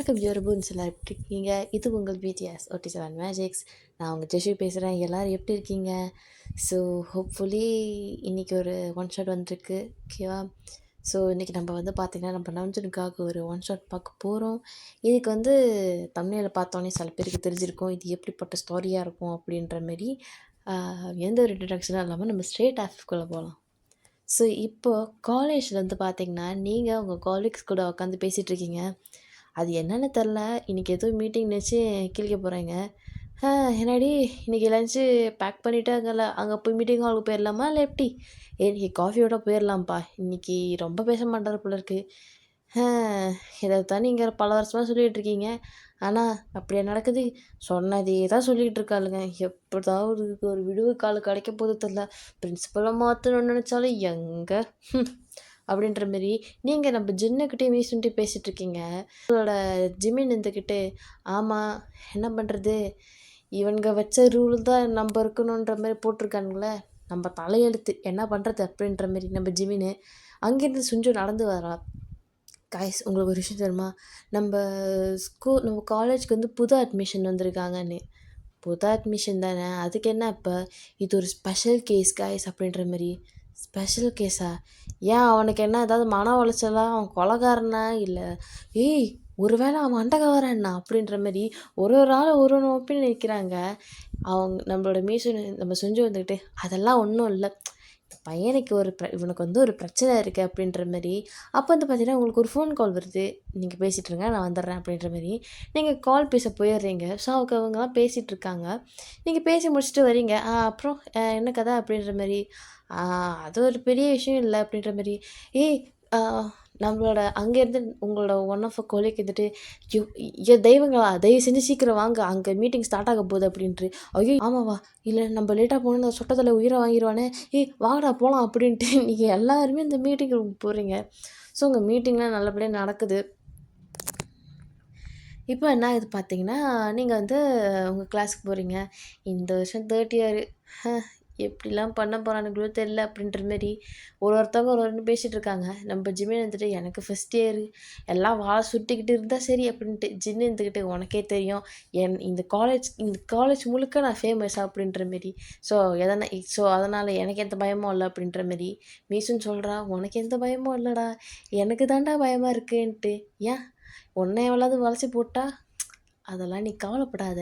வணக்கம் யூரபுன்ஸ் எல்லோரும் எப்படி இருக்கீங்க? இது உங்கள் பிடிஎஸ் OT7 மேஜிக்ஸ். நான் உங்கள் ஜெஷு பேசுகிறேன். எல்லோரும் எப்படி இருக்கீங்க? ஸோ ஹோப்ஃபுல்லி இன்றைக்கி ஒரு ஒன் ஷாட் வந்திருக்கு. ஓகேவா? ஸோ இன்றைக்கி நம்ம பார்த்திங்கன்னா நம்ம நம்ஜனுக்காக ஒரு ஒன் ஷாட் பார்க்க போகிறோம். இதுக்கு தமிழில் பார்த்தோன்னே சில பேருக்கு தெரிஞ்சிருக்கும் இது எப்படிப்பட்ட ஸ்டோரியாக இருக்கும் அப்படின்ற மாரி. எந்த ஒரு இன்ட்ரடக்ஷனும் இல்லாமல் நம்ம ஸ்ட்ரெயிட் ஆஃப்குள்ளே போகலாம். ஸோ இப்போது காலேஜில் பார்த்திங்கன்னா நீங்கள் உங்கள் காலேஜ் கூட உட்காந்து பேசிகிட்ருக்கீங்க. அது என்னென்னு தெரில, இன்றைக்கி ஏதோ மீட்டிங் வச்சு கிழிக்க போகிறேங்க. என்னடி இன்றைக்கி லஞ்சு பேக் பண்ணிவிட்டு அங்கே போய் மீட்டிங் ஹாலுக்கு போயிடலாமா இல்லை எப்படி? இன்றைக்கி காஃபியோட போயிடலாம்ப்பா, இன்றைக்கி ரொம்ப பேச மாட்டார் போல இருக்குது. இதை தான் நீங்கள் பல வருஷமாக சொல்லிகிட்ருக்கீங்க. ஆனால் அப்படியே நடக்குது. சொன்னதே தான் சொல்லிகிட்டு இருக்காளுங்க. எப்படிதாவது ஒரு விடுவு கால் கிடைக்க போது தெரில. பிரின்சிபலை மாற்றணும்னு நினச்சாலும் எங்கே அப்படின்ற மாரி நீங்கள் நம்ம ஜின்னுக்கிட்டே மீசுன்ட்டு பேசிகிட்ருக்கீங்க. உங்களோட ஜிமின் இருந்துக்கிட்டு ஆமாம் என்ன பண்ணுறது, இவனுங்க வச்ச ரூல் தான் நம்ம இருக்கணுன்ற மாதிரி போட்டிருக்கானுங்களே, நம்ம தலையெழுத்து என்ன பண்ணுறது அப்படின்ற மாரி நம்ம ஜிமின்னு அங்கேருந்து சுஞ்சு நடந்து வரா. காய்ஸ் உங்களுக்கு ஒரு விஷயம் தெரியுமா, நம்ம காலேஜுக்கு புது அட்மிஷன் வந்திருக்காங்கன்னு. புது அட்மிஷன் தானே, அதுக்கு என்ன இப்போ இது ஒரு ஸ்பெஷல் கேஸ் காய்ஸ் அப்படின்ற மாதிரி. ஸ்பெஷல் கேஸா? ஏன் அவனுக்கு என்ன ஏதாவது மன உளைச்சலா, அவன் கொலைகாரனா இல்லை ஒரு வேளை அவன் அண்டகாரன்னா அப்படின்ற மாதிரி ஒரு ஆள் ஒரு ஒப்பீனியன் நிற்கிறாங்க. நம்மளோட நம்ம செஞ்சு வந்துக்கிட்டு அதெல்லாம் ஒன்றும் இல்லை, பையனுக்கு இவனுக்கு ஒரு பிரச்சனை இருக்குது அப்படின்ற மாதிரி. அப்போ பார்த்தீங்கன்னா உங்களுக்கு ஒரு ஃபோன் கால் வருது. நீங்கள் பேசிகிட்ருங்க நான் வந்துடுறேன் அப்படின்ற மாதிரி நீங்கள் கால் பேச போயிடுறீங்க. ஸோ அவங்கலாம் பேசிகிட்ருக்காங்க. நீங்கள் பேசி முடிச்சுட்டு வரீங்க. அப்புறம் என்ன கதை அப்படின்ற மாதிரி. அது ஒரு பெரிய விஷயம் இல்லை அப்படின்ற மாதிரி. நம்மளோட அங்கேருந்து உங்களோட ஒன் ஆஃப் அ கொலைக்கு தெய்வங்களா தயவு செஞ்சு சீக்கிரம் வாங்க, அங்கே மீட்டிங் ஸ்டார்ட் ஆக போகுது அப்படின்ட்டு. ஐயோ ஆமாவா, இல்லை நம்ம லேட்டாக போனோம் அந்த சொட்டத்தில் உயிரை வாங்கிடுவானே, வாங்கடா போகலாம் அப்படின்ட்டு நீங்கள் எல்லாருமே இந்த மீட்டிங் ரூம் போகிறீங்க. ஸோ உங்கள் மீட்டிங்லாம் நல்லபடியாக நடக்குது. இப்போ என்ன ஆகுது பார்த்தீங்கன்னா, நீங்கள் உங்கள் கிளாஸுக்கு போகிறீங்க. இந்த வருஷம் 3rd இயர் எப்படிலாம் பண்ண போகிறானுங்களோ தெரில அப்படின்ற மாரி ஒருத்தவங்க ஒரு பேசிகிட்டு இருக்காங்க. நம்ம ஜிமின் எனக்கு ஃபஸ்ட் இயரு எல்லாம் வாழை சுட்டிக்கிட்டு இருந்தால் சரி அப்படின்ட்டு. ஜின்னு இருந்துக்கிட்டு உனக்கே தெரியும் இந்த காலேஜ் முழுக்க நான் ஃபேமஸ் அப்படின்ற மாரி. ஸோ அதனால் எனக்கு எந்த பயமும் இல்லை அப்படின்ற மாரி. மீசுன்னு சொல்கிறா, உனக்கு எந்த பயமும் இல்லைடா, எனக்கு தாண்டா பயமாக இருக்குன்ட்டு. ஏன் உன்னை எவ்வளவு வளைச்சி போட்டா அதெல்லாம் நீ கவலைப்படாத,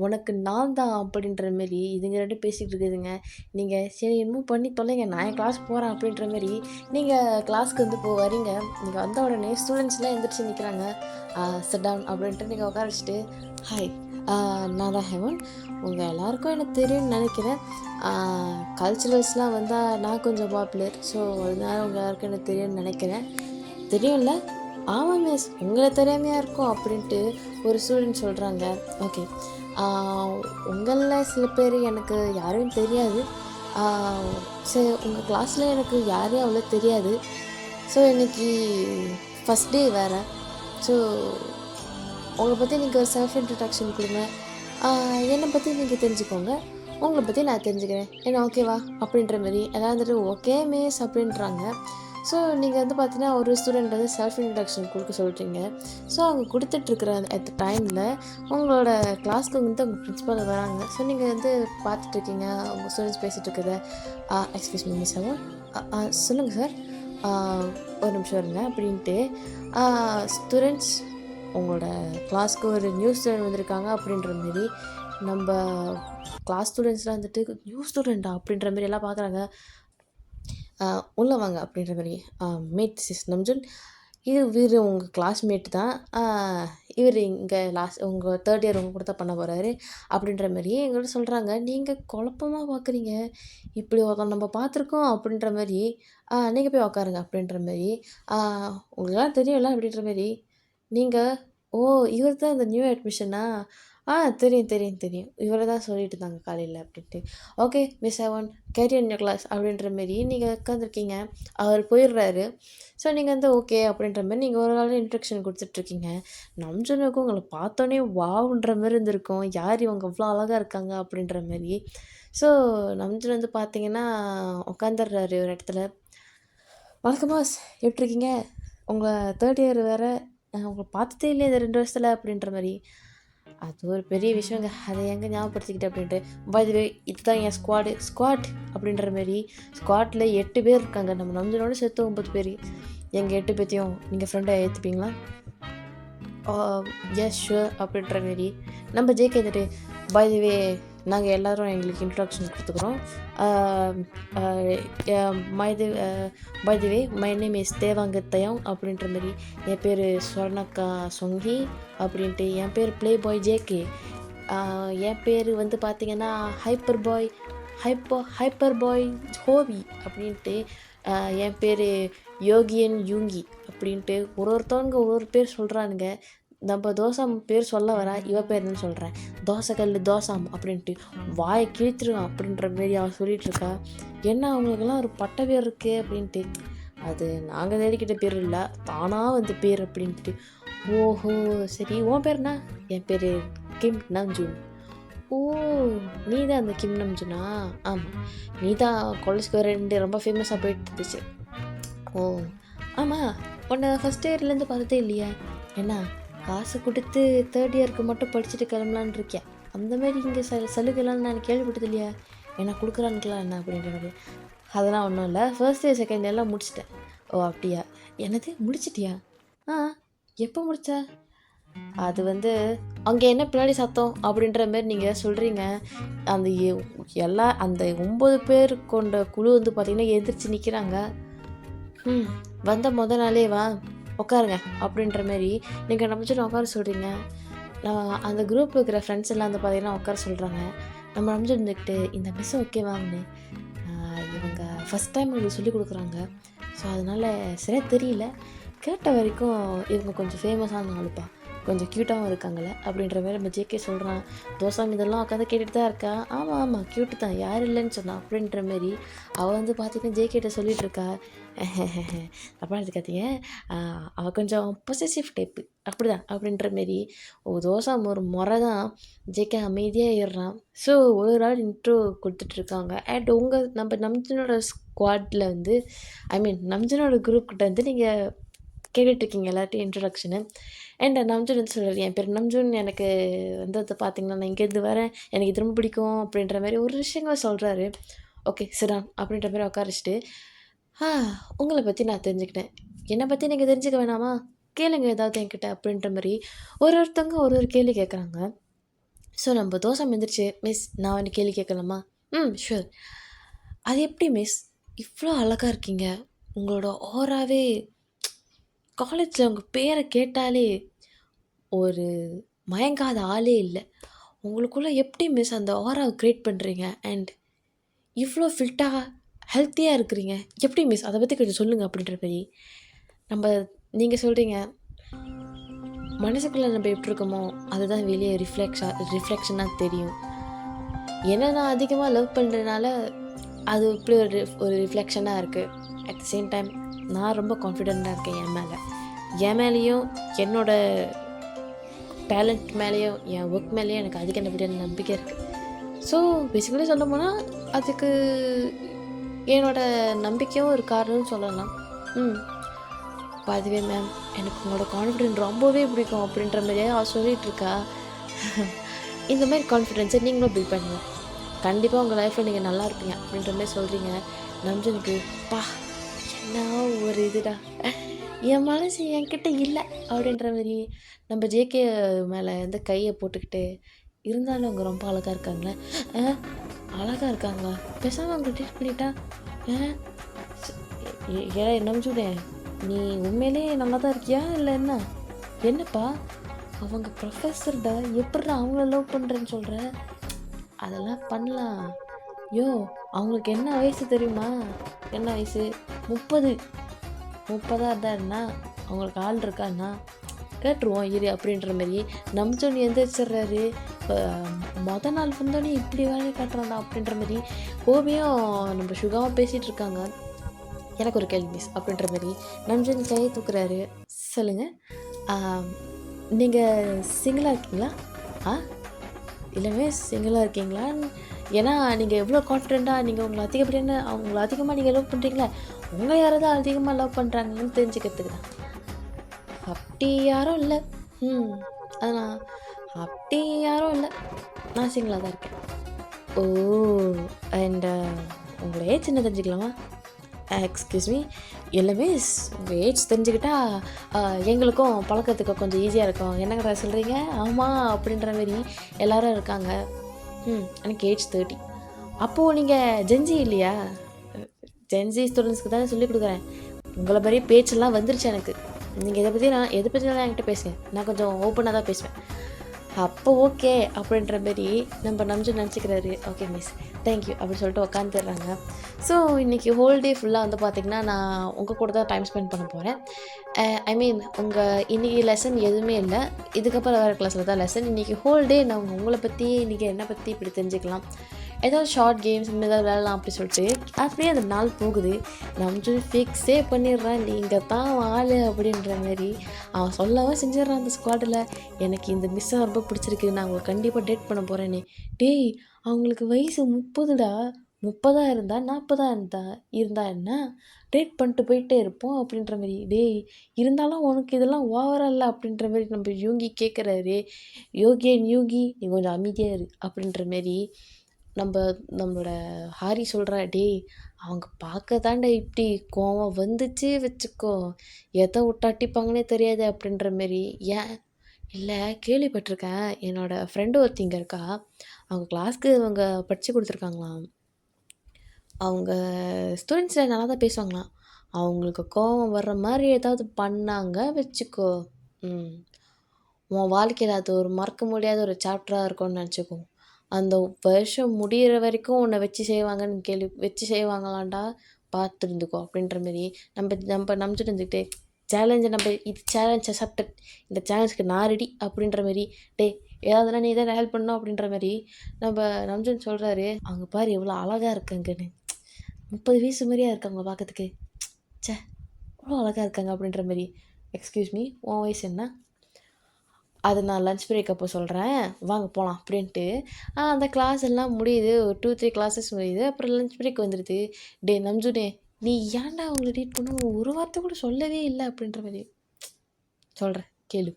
உனக்கு நான் தான் அப்படின்ற மாரி இதுங்க ரெண்டு பேசிகிட்டு இருக்குதுங்க. நீங்கள் சரி இன்னும் பண்ணி தொலைங்க, நான் என் கிளாஸ் போகிறேன் அப்படின்ற மாரி நீங்கள் கிளாஸ்க்கு வரீங்க. நீங்கள் வந்த உடனே ஸ்டூடெண்ட்ஸ்லாம் எந்திரிச்சு நிற்கிறாங்க. சிட் டவுன் அப்படின்ட்டு நீங்கள் உட்கார வச்சுட்டு, ஹாய் நான் தான் ஹெவன், உங்கள் எல்லாருக்கும் எனக்கு தெரியும்னு நினைக்கிறேன். கல்ச்சுரல்ஸ்லாம் வந்தால் நான் கொஞ்சம் பாப்புலர், ஸோ அதனால உங்கள் எல்லாருக்கும் எனக்கு தெரியும்னு நினைக்கிறேன். தெரியும்ல? ஆமாம் மிஸ், உங்களை தெரியாமையாக இருக்கும் அப்படின்ட்டு ஒரு ஸ்டூடெண்ட் சொல்கிறாங்க. ஓகே, உங்களில் சில பேர் எனக்கு யாரும் தெரியாது. சரி, உங்கள் கிளாஸில் எனக்கு யாரையும் அவ்வளோ தெரியாது. ஸோ இன்றைக்கி ஃபஸ்ட் டே வேறு. ஸோ உங்களை பற்றி நீங்கள் ஒரு செல்ஃப் இன்ட்ரடக்ஷன் கொடுங்க. என்னை பற்றி நீங்கள் தெரிஞ்சுக்கோங்க, உங்களை பற்றி நான் தெரிஞ்சுக்கிறேன், என்ன ஓகேவா அப்படின்ற மாதிரி எல்லாம் ஓகே மிஸ் அப்படின்றாங்க. ஸோ நீங்கள் பார்த்தீங்கன்னா ஒரு ஸ்டூடெண்ட் செல்ஃப் இன்ட்ரடக்ஷன் கொடுக்க சொல்கிறீங்க. ஸோ அவங்க கொடுத்துட்ருக்குற அட் டைமில் உங்களோட கிளாஸ்க்கு உங்கள் பிரின்சிபல் வராங்க. ஸோ நீங்கள் பார்த்துட்ருக்கீங்க உங்கள் ஸ்டூடெண்ட்ஸ் பேசிகிட்டு இருக்கிறத. எக்ஸ்கியூஸ் மீ மிஸ் அவர், சொல்லுங்கள் சார், ஒரு நிமிஷம் இருங்க அப்படின்ட்டு. ஸ்டூடெண்ட்ஸ், உங்களோட கிளாஸ்க்கு ஒரு நியூ ஸ்டூடெண்ட் வந்திருக்காங்க அப்படின்ற மாரி நம்ம கிளாஸ் ஸ்டூடெண்ட்ஸ்லாம் நியூ ஸ்டூடெண்ட்டா அப்படின்ற மாரி எல்லாம் பார்க்குறாங்க. உள்ளே வாங்க அப்படின்ற மாதிரி. மேட் சிஸ் நம்ஜுன், இவர் உங்கள் கிளாஸ்மேட் தான், இவர் இங்கே உங்கள் 3rd இயர் உங்கள் கூட தான் பண்ண போகிறாரு அப்படின்ற மாதிரி எங்கள்கிட்ட சொல்கிறாங்க. நீங்கள் குழப்பமாக பார்க்குறீங்க, இப்படி ஒருத்தன் நம்ம பார்த்துருக்கோம் அப்படின்ற மாதிரி. நீங்கள் போய் உக்காருங்க அப்படின்ற மாதிரி. உங்களுக்கெல்லாம் தெரியும்ல அப்படின்ற மாதிரி. நீங்கள் இவர் தான் இந்த நியூ அட்மிஷனா? தெரியும். இவரை தான் சொல்லிட்டு இருந்தாங்க காலையில் அப்படின்ட்டு. Okay miss heaven, carry on your class அப்படின்ற மாரி நீங்கள் உட்காந்துருக்கீங்க. அவர் போயிடுறாரு. ஸோ நீங்கள் ஓகே அப்படின்ற மாதிரி நீங்கள் ஒரு நாள் இன்ட்ரக்ஷன் கொடுத்துட்ருக்கீங்க. நம்ஜனுக்கும் உங்களை பார்த்தோன்னே வாவுன்ற மாதிரி இருந்திருக்கும், யார் இவங்க இவ்வளோ அழகாக இருக்காங்க அப்படின்ற மாதிரி. ஸோ நம்ஜன் பார்த்தீங்கன்னா உட்காந்துடுறாரு ஒரு இடத்துல. வணக்கம் பாஸ், எப்படி இருக்கீங்க? உங்கள் 3rd இயர் வேறு உங்கள பார்த்ததே இல்லையே இந்த 2 வருஷத்துல அப்படின்ற மாரி. அது ஒரு பெரிய விஷயங்க. அத ஏங்க ஞாபகப்படுத்திக்கிட்டு அப்படின்ட்டு. பை த வே இதுதான் என் ஸ்குவாட் அப்படின்ற மாரி ஸ்குவாட்ல 8 பேர் இருக்காங்க. நம்ம நம்ஜனோட சேர்த்து 9 பேரு. எங்க 8 பேத்தையும் நீங்க ஃப்ரெண்டா ஏத்துப்பீங்களா? ஆ எஸ் ஷூர் அப்படின்ற மாரி. நம்ம ஜேகே வந்துட்டு பை த வே நாங்கள் எல்லோரும் எங்களுக்கு இன்ட்ரொடக்ஷன் கொடுத்துக்குறோம். By the way my name is தேவாங்க தயாங் அப்படின்ற மாரி. என் பேர் ஸ்வர்ணக்கா சொங்கி அப்படின்ட்டு. என் பேர் ப்ளே பாய் ஜேகே. என் பேர் வந்து பார்த்திங்கன்னா ஹைப்பர் பாய் ஹோவி அப்படின்ட்டு. என் பேர் யோகியன் யூங்கி அப்படின்ட்டு ஒருத்தவங்க ஒரு பேர் சொல்கிறானுங்க. நம்ம தோசாம் பேர் சொல்ல வர இவ பேர் என்னன்னு சொல்கிறேன். தோசைக்கல் தோசாம் அப்படின்ட்டு வாயை கிழித்துருவான் அப்படின்ற மாரி அவள் சொல்லிகிட்ருக்கா. என்ன அவங்களுக்கெல்லாம் ஒரு பட்ட பேர் இருக்கே அப்படின்ட்டு. அது நாங்கள் தேடிக்கிட்ட பேர் இல்லை, தானாக வந்து பேர் அப்படின்ட்டு. ஓஹோ சரி, உன் பேர்னா? என் பேர் கிம் நம்ஜூன். ஓ நீ தான் அந்த கிம் நம்ஜூனா? ஆமாம், நீ தான் காலேஜ்க்கு 2 ரொம்ப ஃபேமஸாக போயிட்டு இருந்துச்சு. ஓ ஆமாம், உன்னை ஃபஸ்ட் இயர்லேருந்து பார்த்ததே இல்லையா? என்ன காசு கொடுத்து 3rd இயருக்கு மட்டும் படிச்சுட்டு கிளம்பலான்னு இருக்கேன். அந்த மாதிரி இங்கே சலுகைலாம் நான் கேள்விப்பட்டது இல்லையா? என்ன கொடுக்குறானுங்களா என்ன அப்படின்ற மாதிரி. அதெல்லாம் ஒன்றும் இல்லை, ஃபர்ஸ்ட் இயர் செகண்ட் இயர்லாம் முடிச்சிட்டேன். ஓ அப்படியா? என்னது முடிச்சிட்டியா? ஆ எப்போ முடிச்ச? அது வந்து அங்கே என்ன பின்னாடி சத்தம் அப்படின்ற மாதிரி நீங்கள் சொல்கிறீங்க. அந்த அந்த 9 பேர் கொண்ட குழு வந்து பார்த்திங்கன்னா எந்திரிச்சு நிற்கிறாங்க. வந்த நாளே வா உட்காருங்க அப்படின்ற மாரி நீங்கள் நம்பிச்சுட்டு உட்கார சொல்கிறீங்க. அந்த குரூப்பில் இருக்கிற ஃப்ரெண்ட்ஸ் எல்லாம் வந்து பார்த்திங்கன்னா உட்கார சொல்கிறாங்க. நம்ம நம்பிச்சு இருந்துக்கிட்டு இந்த மிஸ் ஓகேவாங்கன்னு. இவங்க ஃபஸ்ட் டைம் எங்களுக்கு சொல்லிக் கொடுக்குறாங்க. ஸோ அதனால் சரியாக தெரியல. கேட்ட வரைக்கும் இவங்க கொஞ்சம் ஃபேமஸான ஆளுப்பா, கொஞ்சம் க்யூட்டாகவும் இருக்காங்களே அப்படின்ற மாதிரி நம்ம ஜேகே சொல்கிறான். தோசாமி இதெல்லாம் உட்காந்து கேட்டுட்டு தான் இருக்கா. ஆமாம் க்யூட்டு தான், யார் இல்லைன்னு சொன்னான் அப்படின்ற மாரி அவள் வந்து பார்த்திங்கன்னா ஜேகேட்ட சொல்லிகிட்டு இருக்கா. அப்பா எடுத்துக்காதீங்க, அவள் கொஞ்சம் பொசசிவ் டைப்பு அப்படிதான் அப்படின்ற மாரி. தோசாமி ஒரு முறை தான். ஜேகே அமைதியாக ஏறுறான். ஸோ ஒரு நாள் இன்ட்ரோ கொடுத்துட்ருக்காங்க. அண்ட் நம்ம நம்ஜனோட ஸ்குவாடில் வந்து நம்ஜனோட குரூப்கிட்ட வந்து நீங்கள் கேட்டுட்ருக்கீங்க எல்லாத்தையும் இன்ட்ரடக்ஷனு. அண்ட் நம்ஜூன் வந்து சொல்கிறார், என் பேர் நம்ஜூன், எனக்கு வந்து பார்த்திங்கன்னா நான் இங்கேருந்து வரேன், எனக்கு இது ரொம்ப பிடிக்கும் அப்படின்ற மாதிரி ஒரு விஷயங்கள் சொல்கிறாரு. ஓகே சிடான் அப்படின்ற மாதிரி உட்காரிச்சிட்டு, உங்களை பற்றி நான் தெரிஞ்சுக்கிட்டேன், என்னை பற்றி நீங்கள் தெரிஞ்சுக்க வேணாமா, கேளுங்க ஏதாவது என்கிட்ட அப்படின்ற மாதிரி ஒருத்தவங்க ஒரு கேள்வி கேட்குறாங்க. ஸோ நம்ம தோசை வந்துருச்சு. மிஸ் நான் வந்து கேள்வி கேட்கலாமா? ஷூர். அது எப்படி மிஸ் இவ்வளோ அழகாக இருக்கீங்க, உங்களோட ஓராவே காலேஜில் உங்கள் பேரை கேட்டாலே ஒரு மயங்காத ஆளே இல்லை. உங்களுக்குள்ளே எப்படி மிஸ் அந்த ஆராவை க்ரியேட் பண்ணுறீங்க? அண்ட் இவ்வளோ ஃபிட்டாக ஹெல்த்தியாக இருக்கிறீங்க, எப்படி மிஸ் அதை பற்றி கொஞ்சம் சொல்லுங்கள் அப்படின்ற மாதிரி நீங்கள் சொல்கிறீங்க. மனசுக்குள்ளே நம்ம எப்படி இருக்கோமோ அதுதான் வெளியே ரிஃப்ளெக்ஷனாக தெரியும். ஏன்னா நான் அதிகமாக லவ் பண்ணுறதுனால அது இப்படி ஒரு ரிஃப்ளெக்ஷனாக இருக்குது. அட் த சேம் டைம் நான் ரொம்ப கான்ஃபிடெண்ட்டாக இருக்கேன் என் மேலேயும் என்னோடய டேலண்ட் மேலேயும் என் ஒர்க் மேலேயும் எனக்கு அதிகப்படியான நம்பிக்கை இருக்குது. ஸோ பேசிக்கலி சொல்ல போனால் அதுக்கு என்னோடய நம்பிக்கையும் ஒரு காரணம்னு சொல்லலாம். அதுவே மேம் எனக்கு உங்களோட கான்ஃபிடென்ட் ரொம்பவே பிடிக்கும் அப்படின்ற மாதிரியே அவள் சொல்லிகிட்ருக்கா. இந்த மாதிரி கான்ஃபிடென்ஸை நீங்களும் பில்ட் பண்ணுங்கள், கண்டிப்பாக உங்கள் லைஃப்பில் நீங்கள் நல்லா இருப்பீங்க அப்படின்ற மாதிரி சொல்கிறீங்க. நம்ஜனுக்கு என்ன ஒரு இதுடா, என் மனசு என்கிட்ட இல்லை அப்படின்ற மாதிரி நம்ம ஜேகே மேலே வந்து கையை போட்டுக்கிட்டு, இருந்தாலும் அவங்க ரொம்ப அழகாக இருக்காங்களே. அழகாக இருக்காங்களா, பேசாமல் அவங்க ட்ரீட் பண்ணிட்டா. ஏன் நம்ஜுடேன், நீ உண்மையிலே நல்லா தான் இருக்கியா இல்லை என்னப்பா அவங்க ப்ரொஃபஸர்டா, எப்படிடா அவங்கள லவ் பண்ணுறேன்னு சொல்கிற? அதெல்லாம் பண்ணலாம். அவங்களுக்கு என்ன வயசு தெரியுமா? என்ன வயசு? 30 இருந்தாருன்னா அவங்களுக்கு ஆள் இருக்கான்னா கேட்டுருவோம் இரு அப்படின்ற மாதிரி நம்ஜோனி எந்திரிச்சிட்றாரு. நாள் வந்தோடனே இப்படி வேலையை காட்டுறாண்டா அப்படின்ற மாதிரி கோபியும் நம்ம சுகாவும் பேசிகிட்டு இருக்காங்க. எனக்கு ஒரு கேள்வி மிஸ் அப்படின்ற மாதிரி நம்ஜோனி கையை தூக்குறாரு. சொல்லுங்கள், நீங்கள் சிங்கிளாக இருக்கீங்களா? இல்லைமே சிங்கிளாக இருக்கீங்களா? ஏன்னா நீங்கள் எவ்வளோ கான்ஃபிடெண்ட்டாக நீங்கள் அவங்கள அதிகமாக நீங்கள் லவ் பண்ணுறீங்களா, உங்களை யாராவது அதிகமாக லவ் பண்ணுறாங்கன்னு தெரிஞ்சுக்கிறதுக்கு தான். அப்படி யாரும் இல்லை. ம் நான் அப்படி யாரும் இல்லை, நான் சிங்கிளாக தான் இருக்கேன். ஓ! அண்ட் உங்களோட ஏஜ் என்ன தெரிஞ்சுக்கலாமா? Excuse me. எல்லாமே உங்கள் ஏஜ் தெரிஞ்சுக்கிட்டா எங்களுக்கும் பழக்கத்துக்கு கொஞ்சம் ஈஸியாக இருக்கும். என்னங்கடா சொல்கிறீங்க? ஆமாம் அப்படின்ற மாரி எல்லோரும் இருக்காங்க. எனக்கு ஏஜ் 30. அப்போது நீங்கள் ஜென்ஜி இல்லையா? ஜென்ஜி ஸ்டூடெண்ட்ஸ்க்கு தானே சொல்லிக் கொடுக்குறேன். உங்களை மாதிரியே பேச்செல்லாம் வந்துருச்சு எனக்கு. நீங்கள் எதை பற்றினாலும் என்கிட்ட பேசுங்க, நான் கொஞ்சம் ஓப்பனாக தான் பேசுவேன். அப்போ ஓகே அப்படின்ற மாரி நம்ம நினச்சிக்கிறாரு. ஓகே மிஸ், தேங்க்யூ அப்படின்னு சொல்லிட்டு உட்காந்துடுறாங்க. ஸோ இன்றைக்கி ஹோல் டே ஃபுல்லாக வந்து பார்த்திங்கன்னா நான் உங்கள் கூட தான் டைம் ஸ்பெண்ட் பண்ண போகிறேன். ஐ மீன் இன்றைக்கி லெசன் எதுவுமே இல்லை, இதுக்கப்புறம் வேறு கிளாஸில் தான் லெசன். இன்றைக்கி ஹோல் டே நான் உங்களை பற்றி, இன்றைக்கி என்னை பற்றி இப்படி தெரிஞ்சுக்கலாம், ஏதாவது ஷார்ட் கேம்ஸ் இந்த ஏதாவது விளையாடலாம் அப்படி சொல்லிட்டு அப்படியே அந்த நாள் போகுது. நான் சொல்லி ஃபிக்ஸே பண்ணிடுறேன், நீங்கள் தான் ஆள் அப்படின்ற மாரி அவன் சொல்லவும் செஞ்சிடறான் அந்த ஸ்குவாடில். எனக்கு இந்த மிஸ்ஸை ரொம்ப பிடிச்சிருக்கு, நான் அவங்களை கண்டிப்பாக டேட் பண்ண போகிறேன்னு. டேய், அவங்களுக்கு வயசு 30டா. 30 இருந்தா 40 இருந்தா என்ன, டேட் பண்ணிட்டு போயிட்டே இருப்போம் அப்படின்ற மாரி. டேய், இருந்தாலும் உனக்கு இதெல்லாம் ஓவராக இல்லை அப்படின்ற மாரி நம்ம யோகி கேட்குறாரு. யோகி நீ கொஞ்சம் அமைதியாக இரு அப்படின்ற மாரி நம்மளோட ஹாரி சொல்கிறா. டேய், அவங்க பார்க்க தாண்டா இப்படி கோவம் வந்துச்சு வச்சுக்கோ, எதை விட்டு அட்டிப்பாங்கன்னே தெரியாது அப்படின்ற மாரி. ஏன் இல்லை, கேள்விப்பட்டிருக்கேன். என்னோடய ஃப்ரெண்டு ஒருத்திங்க இருக்கா, அவங்க கிளாஸ்க்கு அவங்க படித்து கொடுத்துருக்காங்களாம். அவங்க ஸ்டூடெண்ட்ஸில் நல்லா தான் பேசுவாங்களாம். அவங்களுக்கு கோவம் வர்ற மாதிரி ஏதாவது பண்ணாங்க வச்சுக்கோ, உன் வாழ்க்கையில் அது ஒரு மறக்க முடியாத ஒரு சாப்டராக இருக்கும்னு நினச்சிக்கோ. அந்த வருஷம் முடிகிற வரைக்கும் உன்னை வச்சு செய்வாங்களாண்டா, பார்த்துருந்துக்கோ அப்படின்ற மாரி நம்ம நம்பிச்சுட்டு இருந்துக்கிட்டே சேலஞ்சை இது சேலஞ்சை சப்டர், இந்த சேலஞ்சுக்கு நான் ரெடி அப்படின்ற மாரி. ஏதாவதுனா நீ தான் ஹெல்ப் பண்ணணும் அப்படின்ற மாதிரி நம்ம நம்ஜன் சொல்கிறாரு. அவங்க பாரு எவ்வளோ அழகாக இருக்காங்கன்னு, 30 வயசு மாதிரியா இருக்காங்க பார்க்கறதுக்கு. எவ்வளோ அழகாக இருக்காங்க அப்படின்ற மாதிரி. எக்ஸ்கியூஸ் மீ, உன் வயசு என்ன? அது நான் லன்ச் பிரேக் அப்போ சொல்கிறேன், வாங்க போகலாம் அப்படின்ட்டு. அந்த கிளாஸ் எல்லாம் முடியுது, ஒரு 2-3 கிளாஸஸ் முடியுது. அப்புறம் லன்ச் பிரேக் வந்துடுது. நம்ஜுனே, நீ ஏன்டா அவங்கள ரீட் பண்ண ஒரு வார்த்தை கூட சொல்லவே இல்லை அப்படின்ற மாதிரி. சொல்கிறேன் கேளு.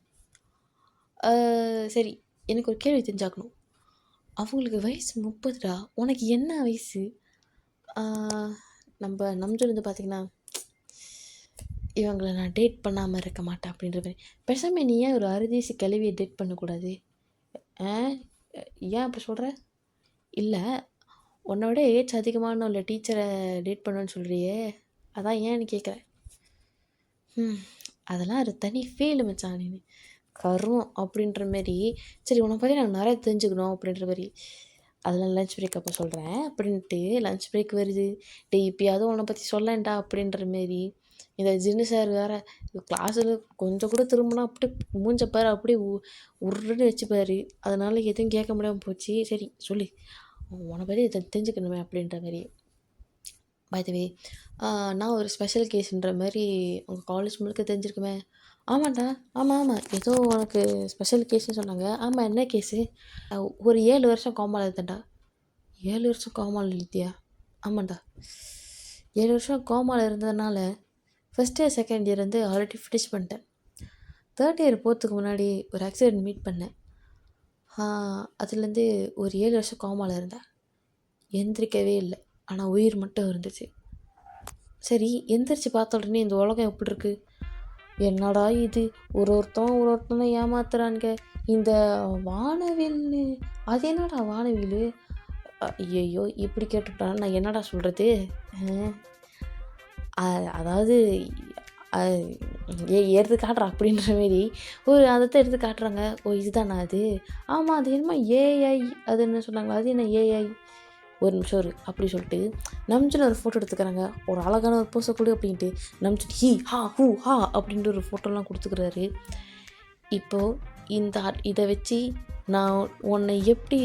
சரி, எனக்கு ஒரு கேள்வி தெரிஞ்சாக்கணும். அவங்களுக்கு வயசு 30டா, உனக்கு என்ன வயசு? நம்ம நம்ஜுன் வந்து பார்த்திங்கன்னா, இவங்களை நான் டேட் பண்ணாமல் இருக்க மாட்டேன் அப்படின்ற மாதிரி. பேசாமல் நீ ஏன் ஒரு அறுதேசி கிளவியை டேட் பண்ணக்கூடாது? ஏன் அப்படி சொல்கிற? இல்லை, உன்னோட ஏஜ் அதிகமான உள்ள டீச்சரை டேட் பண்ணுன்னு சொல்கிறியே, அதான் ஏன்னு கேட்குறேன். அதெல்லாம் ஒரு தனி ஃபீல் மச்சான், நீ கருவோம் அப்படின்ற மாரி. சரி, உன்னை பற்றி நான் நிறைய தெரிஞ்சுக்கணும் அப்படின்ற மாதிரி. அதெல்லாம் லன்ச் பிரேக் அப்போ சொல்கிறேன் அப்படின்ட்டு லன்ச் பிரேக் வருது. இப்போயாவது உன்னை பற்றி சொல்லேன்டா அப்படின்ற மாரி. இந்த ஜின்னு சார் வேறு கிளாஸில் கொஞ்சம் கூட திரும்பினா அப்படியே மூஞ்ச பாரு, அப்படியே உருன்னு வச்சுப்பார். அதனால் எதுவும் கேட்க முடியாமல் போச்சு. சரி சொல்லு, உன்னை பற்றி தெரிஞ்சுக்கணுமே அப்படின்ற மாதிரி. பை த வே, நான் ஒரு ஸ்பெஷல் கேஸுன்ற மாதிரி உங்கள் காலேஜ் முழுக்க தெரிஞ்சிருக்குமே. ஆமாண்டா, ஆமாம், ஏதோ உனக்கு ஸ்பெஷல் கேஸ்ன்னு சொன்னாங்க. ஆமாம், என்ன கேஸு? ஒரு 7 வருஷம் கோமாவில் இருந்தேன்டா. 7 வருஷம் கோமாவில் எழுதியா? ஆமாண்டா, 7 வருஷம் கோமாவில் இருந்ததுனால ஃபஸ்ட் இயர் செகண்ட் இயர் வந்து ஆல்ரெடி ஃபினிஷ் பண்ணிட்டேன். தேர்ட் இயர் போகிறதுக்கு முன்னாடி ஒரு ஆக்சிடெண்ட் மீட் பண்ணேன். அதுலேருந்து ஒரு 7 வருஷம் கோமாவில் இருந்தேன். எந்திரிக்கவே இல்லை, ஆனால் உயிர் மட்டும் இருந்துச்சு. சரி, எந்திரிச்சு பார்த்த உடனே இந்த உலகம் எப்படி இருக்குது? என்னடா இது, ஒருத்தனை ஏமாத்துறானுங்க. இந்த வானவில், அது என்னடா வானவில்? ஐயோ, இப்படி கேட்டுட்டான், நான் என்னடா சொல்கிறது? அதாவது எடுத்து காட்டுறா அப்படின்ற மாரி ஒரு அதை எடுத்து காட்டுறாங்க. ஓ, இதுதானா அது? ஆமாம், அது என்னமோ ஏஐ, அது என்ன சொன்னாங்களா, அது என்ன ஏஐ? ஒரு நிமிஷம் அப்படி சொல்லிட்டு நம்ஜுன்னு ஒரு ஃபோட்டோ எடுத்துக்கிறாங்க. ஒரு அழகான ஒரு போஸை கொடு அப்படின்ட்டு நம்ஜுன் ஹீ ஹா ஹூ ஹா அப்படின்ட்டு ஒரு ஃபோட்டோலாம் கொடுத்துக்கிறாரு. இப்போது இதை வச்சு நான் உன்னை எப்படி,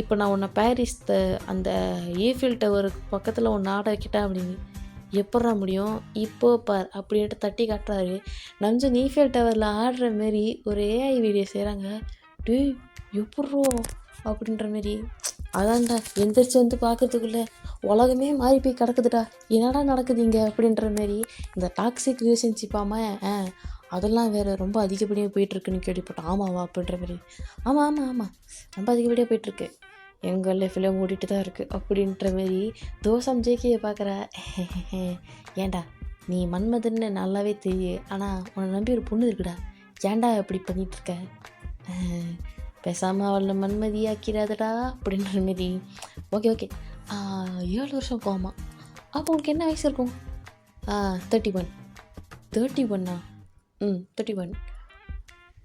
இப்போ நான் உன்னை பாரிஸ் அந்த ஈஃபில் டவருக்கு பக்கத்தில் ஒன்று ஆட வைக்கிட்டேன் அப்படின்னு எப்பட்றா முடியும்? இப்போ பார் அப்படின்ட்டு தட்டி காட்டுறாரு. நம்ஜுன் ஈஃபில் டவரில் ஆடுற மாரி ஒரு ஏஐ வீடியோ செய்கிறாங்க. எப்பட்றோ அப்படின்ற மாரி. அதான்டா எந்திரிச்சு வந்து பார்க்கறதுக்குள்ள உலகமே மாறி போய் கிடக்குதுடா, என்னடா நடக்குது இங்கே அப்படின்ற மாரி. இந்த டாக்ஸிக் ரிலேஷன்ஷிப்பாம அதெல்லாம் வேறு ரொம்ப அதிகப்படியாக போயிட்டுருக்குன்னு கேள்விப்பட்டேன். ஆமாவா அப்படின்ற மாரி. ஆமாம் ஆமாம் ஆமாம், ரொம்ப அதிகப்படியாக போயிட்டுருக்கு, எங்கள் லைஃப்லேயும் ஓடிட்டு தான் இருக்குது அப்படின்ற மாரி. தோசம் ஜேக்கியை பார்க்குற. ஏன்டா நீ மன்மதன்னு நல்லாவே தெரியும், ஆனால் உன்னை நம்பி ஒரு பொண்ணு இருக்குடா, ஏன்டா இப்படி பண்ணிகிட்ருக்க, பேசாமல் அவளை மன்மதியாக்கிறாதடா அப்படின்ற மாரி. ஓகே ஓகே, 7 வருஷம் கோமா. அப்போ உங்களுக்கு என்ன வயசு இருக்கும்? 31. 31 31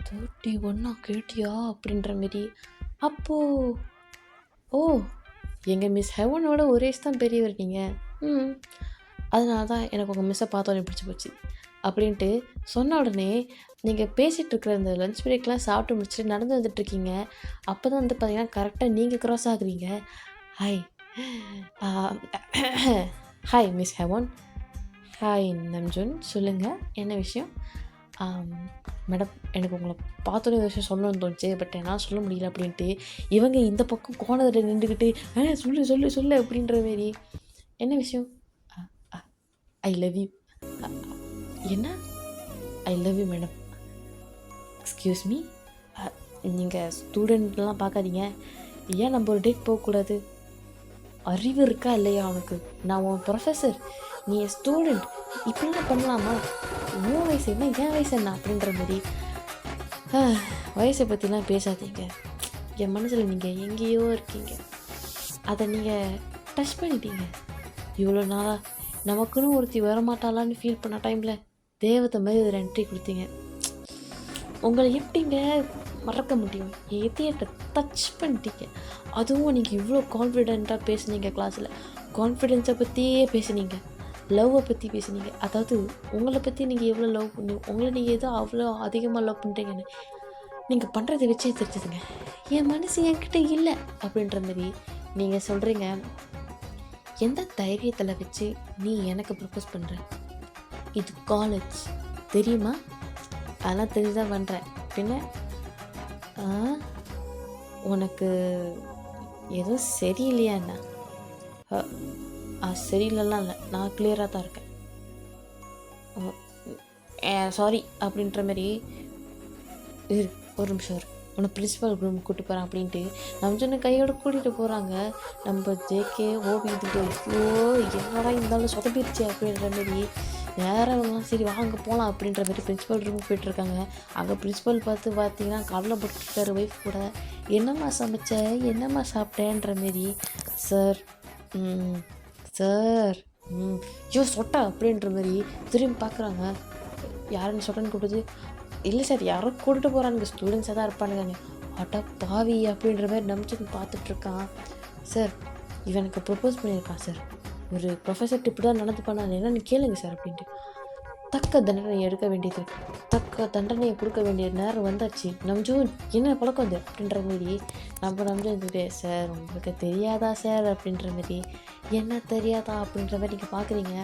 31 கேட்டியா அப்படின்ற மாரி. அப்போது ஓ, எங்கள் மிஸ் ஹெவனோட ஒரு வயசு தான் பெரியவர் நீங்கள். அதனால தான் எனக்கு உங்கள் மிஸ்ஸை பார்த்தோன்னே பிடிச்சி போச்சு அப்படின்ட்டு சொன்ன உடனே, நீங்கள் பேசிகிட்டு இருக்கிற இந்த லஞ்ச் பிரேக்லாம் சாப்பிட்டு முடிச்சுட்டு நடந்து வந்துட்டுருக்கீங்க. அப்போ தான் வந்து பார்த்தீங்கன்னா கரெக்டாக நீங்கள் க்ராஸ் ஆகுறீங்க. Hi, hi miss Heaven. Hi Namjoon, சொல்லுங்கள் என்ன விஷயம்? மேடம், எனக்கு உங்களை பார்த்தோன்னே ஒரு விஷயம் சொல்லணும்னு தோணுச்சு, பட் என்னால் சொல்ல முடியல அப்படின்ட்டு இவங்க இந்த பக்கம் கோணத்தில் நின்றுக்கிட்டு சொல்லு சொல்லு சொல்லு அப்படின்ற மாரி. என்ன விஷயம்? I love you. என்ன? I love you madam. Excuse me, நீங்கள் ஸ்டூடெண்ட்லாம் பார்க்காதீங்க, ஏன் நம்ம ஒரு டேட் போகக்கூடாது? அறிவு இருக்கா இல்லையா அவனுக்கு? நான் உன் ப்ரொஃபஸர், நீ என் ஸ்டூடெண்ட், இப்படிலாம் பண்ணலாமா? உன் வயசு என்ன, என் வயசு என்ன அப்படின்ற மாதிரி. வயசை பற்றிலாம் பேசாதீங்க, என் மனசில் நீங்கள் எங்கேயோ இருக்கீங்க, அதை நீங்கள் டச் பண்ணிட்டீங்க. இவ்வளோ நாளாக நமக்குன்னு ஒருத்தி வரமாட்டாளான்னு ஃபீல் பண்ண டைமில் தேவதை மாதிரி ஒரு என்ட்ரி கொடுத்தீங்க. உங்களை எப்படிங்க மறக்க முடியும்? என் இதயத்தை டச் பண்ணிட்டீங்க. அதுவும் நீங்கள் இவ்வளோ கான்ஃபிடெண்ட்டாக பேசுனீங்க கிளாஸில், கான்ஃபிடென்ஸை பற்றியே பேசுனீங்க, லவ்வை பற்றி பேசுனீங்க. அதாவது உங்களை பற்றி நீங்கள் எவ்வளோ லவ் பண்ணி, உங்களை நீங்கள் ஏதோ அவ்வளோ அதிகமாக லவ் பண்ணுறீங்கன்னு நீங்கள் பண்ணுறதை வச்சே தெரிஞ்சுதுங்க. என் மனசு என்கிட்ட இல்லை அப்படின்ற மாதிரி நீங்கள் சொல்கிறீங்க. எந்த தைரியத்தில் வச்சு நீ எனக்கு ப்ரப்போஸ் பண்ணுற? இது காலேஜ் தெரியுமா? அதெல்லாம் தெரிஞ்சு தான் பண்ணுறேன். பின்ன உனக்கு எதுவும் சரியில்லையா என்ன? சரியில்லைலாம் இல்லை, நான் கிளியராக தான் இருக்கேன். சாரி அப்படின்ற மாதிரி. ஒரு நிமிஷம் உன்னை பிரின்ஸிபல் ரூம் கூப்பிட்டு போகிறேன் அப்படின்ட்டு நம்ம சொன்ன கையோடு கூட்டிகிட்டு போகிறாங்க. நம்ம ஜேகே ஓபி இதுட்டு ஐயோ என்னடா இருந்தாலும் சொதப்பிடுச்சு அப்படின்ற மாரி நேரம்லாம் சரி வாங்க போகலாம் அப்படின்ற மாதிரி பிரின்ஸிபல் ரூமுக்கு போயிட்டுருக்காங்க. அங்கே பிரின்ஸிபல் பார்த்தீங்கன்னா கடலை போட்டுருக்காரு ஒய்ஃப் கூட. என்னம்மா சமைச்ச, என்னம்மா சாப்பிட்டேன்ற மாரி. சார் சார் ஐயோ சொட்டா அப்படின்ற மாதிரி திரும்பி பார்க்குறாங்க. யாருன்னு சொட்டன்னு கூப்பிடுது. இல்லை சார், யாரோ கூட்டிட்டு போகிறானுங்க, ஸ்டூடெண்ட்ஸாக தான் இருப்பானுங்க. அட்டா பாவி அப்படின்ற மாதிரி நம்பிச்சு பார்த்துட்ருக்கான். சார், இவனுக்கு ப்ரப்போஸ் பண்ணியிருக்கான் சார், ஒரு ப்ரொஃபஸர்கிட்ட இப்படி தான் நடந்து பண்ணான், என்னன்னு கேளுங்க சார் அப்படின்ட்டு. தக்க தண்டனை எடுக்க வேண்டியது, தக்க தண்டனையை கொடுக்க வேண்டிய நேரம் வந்தாச்சு. நம்ஜூன் என்ன பழக்கம் அது அப்படின்ற மாரி நம்ம இருந்துட்டு, சார் உங்களுக்கு தெரியாதா சார் அப்படின்ற மாரி. என்ன தெரியாதா அப்படின்ற மாதிரி நீங்கள் பார்க்குறீங்க.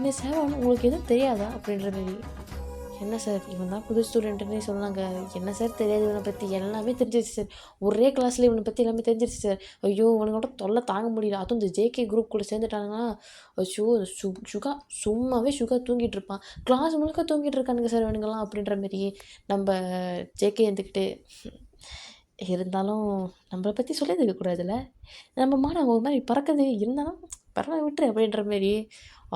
மிஸ் ஹேவன் உங்களுக்கு எதுவும் தெரியாதா அப்படின்ற மாரி. என்ன சார், இவன் தான் புது ஸ்டூடெண்ட்டுன்னே சொன்னாங்க, என்ன சார் தெரியாது இவனை பற்றி? எல்லாமே தெரிஞ்சிருச்சு சார், ஒரே கிளாஸில் இவனை பற்றி எல்லாமே தெரிஞ்சிருச்சு சார். ஐயோ இவனோட தொல்லை தாங்க முடியல. அதுவும் இந்த ஜேகே குரூப் கூட சேர்ந்துட்டாங்கன்னா ஐயோ சுகா சும்மாவே சுகா தூங்கிட்டு இருப்பான், கிளாஸ் முழுக்க தூங்கிட்டு இருக்கானுங்க சார் இவனுங்கெல்லாம் அப்படின்ற மாரி. நம்ம ஜேகே இருந்துக்கிட்டு இருந்தாலும் நம்மளை பற்றி சொல்லியிருக்கக்கூடாதுல்ல, நம்ம மானம் ஒரு மாதிரி பறக்குது, இருந்தாலும் பரவாயில்ல விட்டுரு அப்படின்ற மாரி.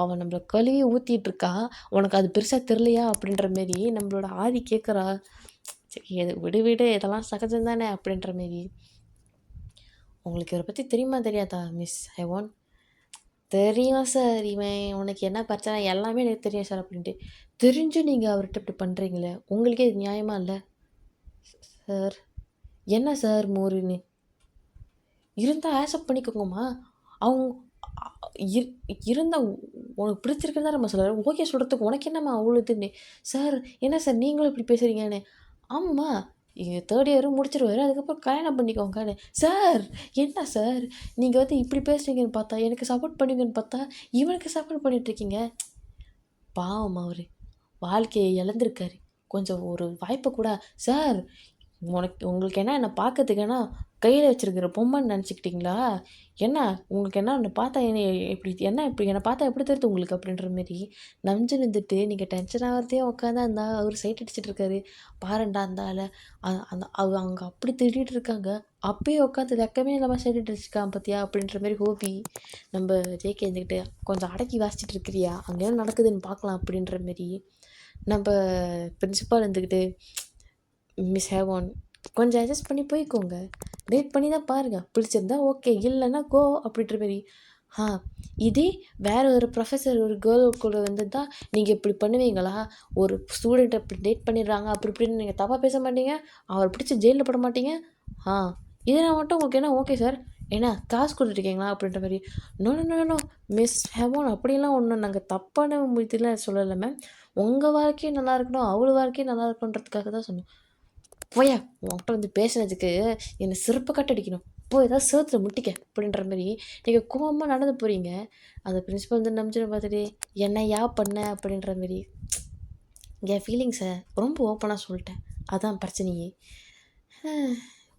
அவன் நம்மளை கழுவி ஊற்றிட்டுருக்கா, உனக்கு அது பெருசாக தெரிலையா அப்படின்ற மாரி நம்மளோட ஆதி கேட்குறா. சரி எது விடு விடு, இதெல்லாம் சகஜம் தானே அப்படின்ற மாரி. உங்களுக்கு இவரை பற்றி தெரியுமா தெரியாதா மிஸ் ஹெவன்? தெரியும் சார், இவன் உனக்கு என்ன பிரச்சனை எல்லாமே எனக்கு தெரியும் சார் அப்படின்ட்டு. தெரிஞ்சு நீங்கள் அவர்கிட்ட இப்படி பண்ணுறீங்களே, உங்களுக்கே இது நியாயமா இல்லை சார்? என்ன சார் மோருன்னு இருந்தால் ஆக்செப்ட் பண்ணிக்கோங்கம்மா. அவங்க இருந்தால் உனக்கு பிடிச்சிருக்குன்னு நம்ம சொல்கிறேன், ஓகே சொல்கிறதுக்கு உனக்கு என்னம்மா அவ்வளோ இதுன்னு. சார் என்ன சார் நீங்களும் இப்படி பேசுகிறீங்கன்னு? ஆமாம்மா, தேர்ட் இயரும் முடிச்சிருவாரு, அதுக்கப்புறம் கல்யாணம் பண்ணிக்கோங்கன்னு. சார் என்ன சார் நீங்கள் வந்து இப்படி பேசுகிறீங்கன்னு பார்த்தா, எனக்கு சப்போர்ட் பண்ணுவீங்கன்னு பார்த்தா இவனுக்கு சப்போர்ட் பண்ணிகிட்ருக்கீங்க. பாவம் அவர் வாழ்க்கையை இழந்திருக்காரு, கொஞ்சம் ஒரு வாய்ப்பை கூட. சார் உங்களுக்கு என்ன என்னை பார்க்கறதுக்கு என்ன கையில் வச்சிருக்கிற பொம்மைன்னு நினச்சிக்கிட்டிங்களா? என்ன உங்களுக்கு என்ன என்னை பார்த்தா என்ன இப்படி என்னை பார்த்தா எப்படி தெரியுது உங்களுக்கு அப்படின்ற மாரி நம்பிச்சு நின்றுட்டு நீங்கள் டென்ஷன் ஆகிறதையே உட்காந்து அந்த அவர் சைட் அடிச்சிட்டு இருக்காரு. பாருண்டா அந்த ஆளை அந்த அவங்க அப்படி திட்டிகிட்டு இருக்காங்க, அப்பயே உட்காந்து வெக்கமே இல்லாமல் சைட் அடிச்சிருக்கான் பார்த்தியா அப்படின்ற மாதிரி ஹோபி நம்ம ஜேகே இருந்துக்கிட்டு கொஞ்சம் அடக்கி வாசிச்சுட்டு இருக்கிறியா, அங்கே என்ன நடக்குதுன்னு பார்க்கலாம் அப்படின்ற மாரி நம்ம பிரின்சிபால் இருந்துக்கிட்டு மிஸ் ஹேவான் கொஞ்சம் அட்ஜஸ்ட் பண்ணி போய்க்கோங்க, வெயிட் பண்ணி தான் பாருங்கள், பிடிச்சிருந்தா ஓகே, இல்லைன்னா கோ அப்படின்ற மாரி. இதே வேறு ஒரு ப்ரொஃபஸர் ஒரு கேர்ள் கூட வந்து தான் நீங்கள் இப்படி பண்ணுவீங்களா? ஒரு ஸ்டூடெண்ட் அப்படி டேட் பண்ணிடுறாங்க அப்படி இப்படின்னு நீங்கள் தப்பாக பேச மாட்டீங்க, அவர் பிடிச்சி ஜெயிலில் போட மாட்டீங்க. இதெல்லாம் மட்டும் உங்களுக்கு என்ன ஓகே சார், என்ன காசு கொடுத்துருக்கீங்களா அப்படின்ற மாதிரி. நோ நோ நோ மிஸ் ஹேவான், அப்படிலாம் ஒன்றும் நாங்கள் தப்பான இதெல்லாம் சொல்லலை மேம். உங்கள் வாழ்க்கையும் நல்லா இருக்கணும், அவ்வளோ வாழ்க்கையும் நல்லா இருக்கணுன்றதுக்காக தான் சொன்னோம். போயா உன்கிட்ட வந்து பேசுனதுக்கு என்னை சிறப்பு கட்டடிக்கணும், போய் ஏதாவது சேர்த்துல முட்டிக்க அப்படின்ற மாதிரி நீங்கள் கோவமாக நடந்து போகிறீங்க. அந்த பிரின்சிபல் வந்து நம்பிச்சு பார்த்துட்டு என்னையா பண்ண அப்படின்ற மாரி என் ஃபீலிங்ஸை ரொம்ப ஓப்பனாக சொல்லிட்டேன். அதான் பிரச்சனையே.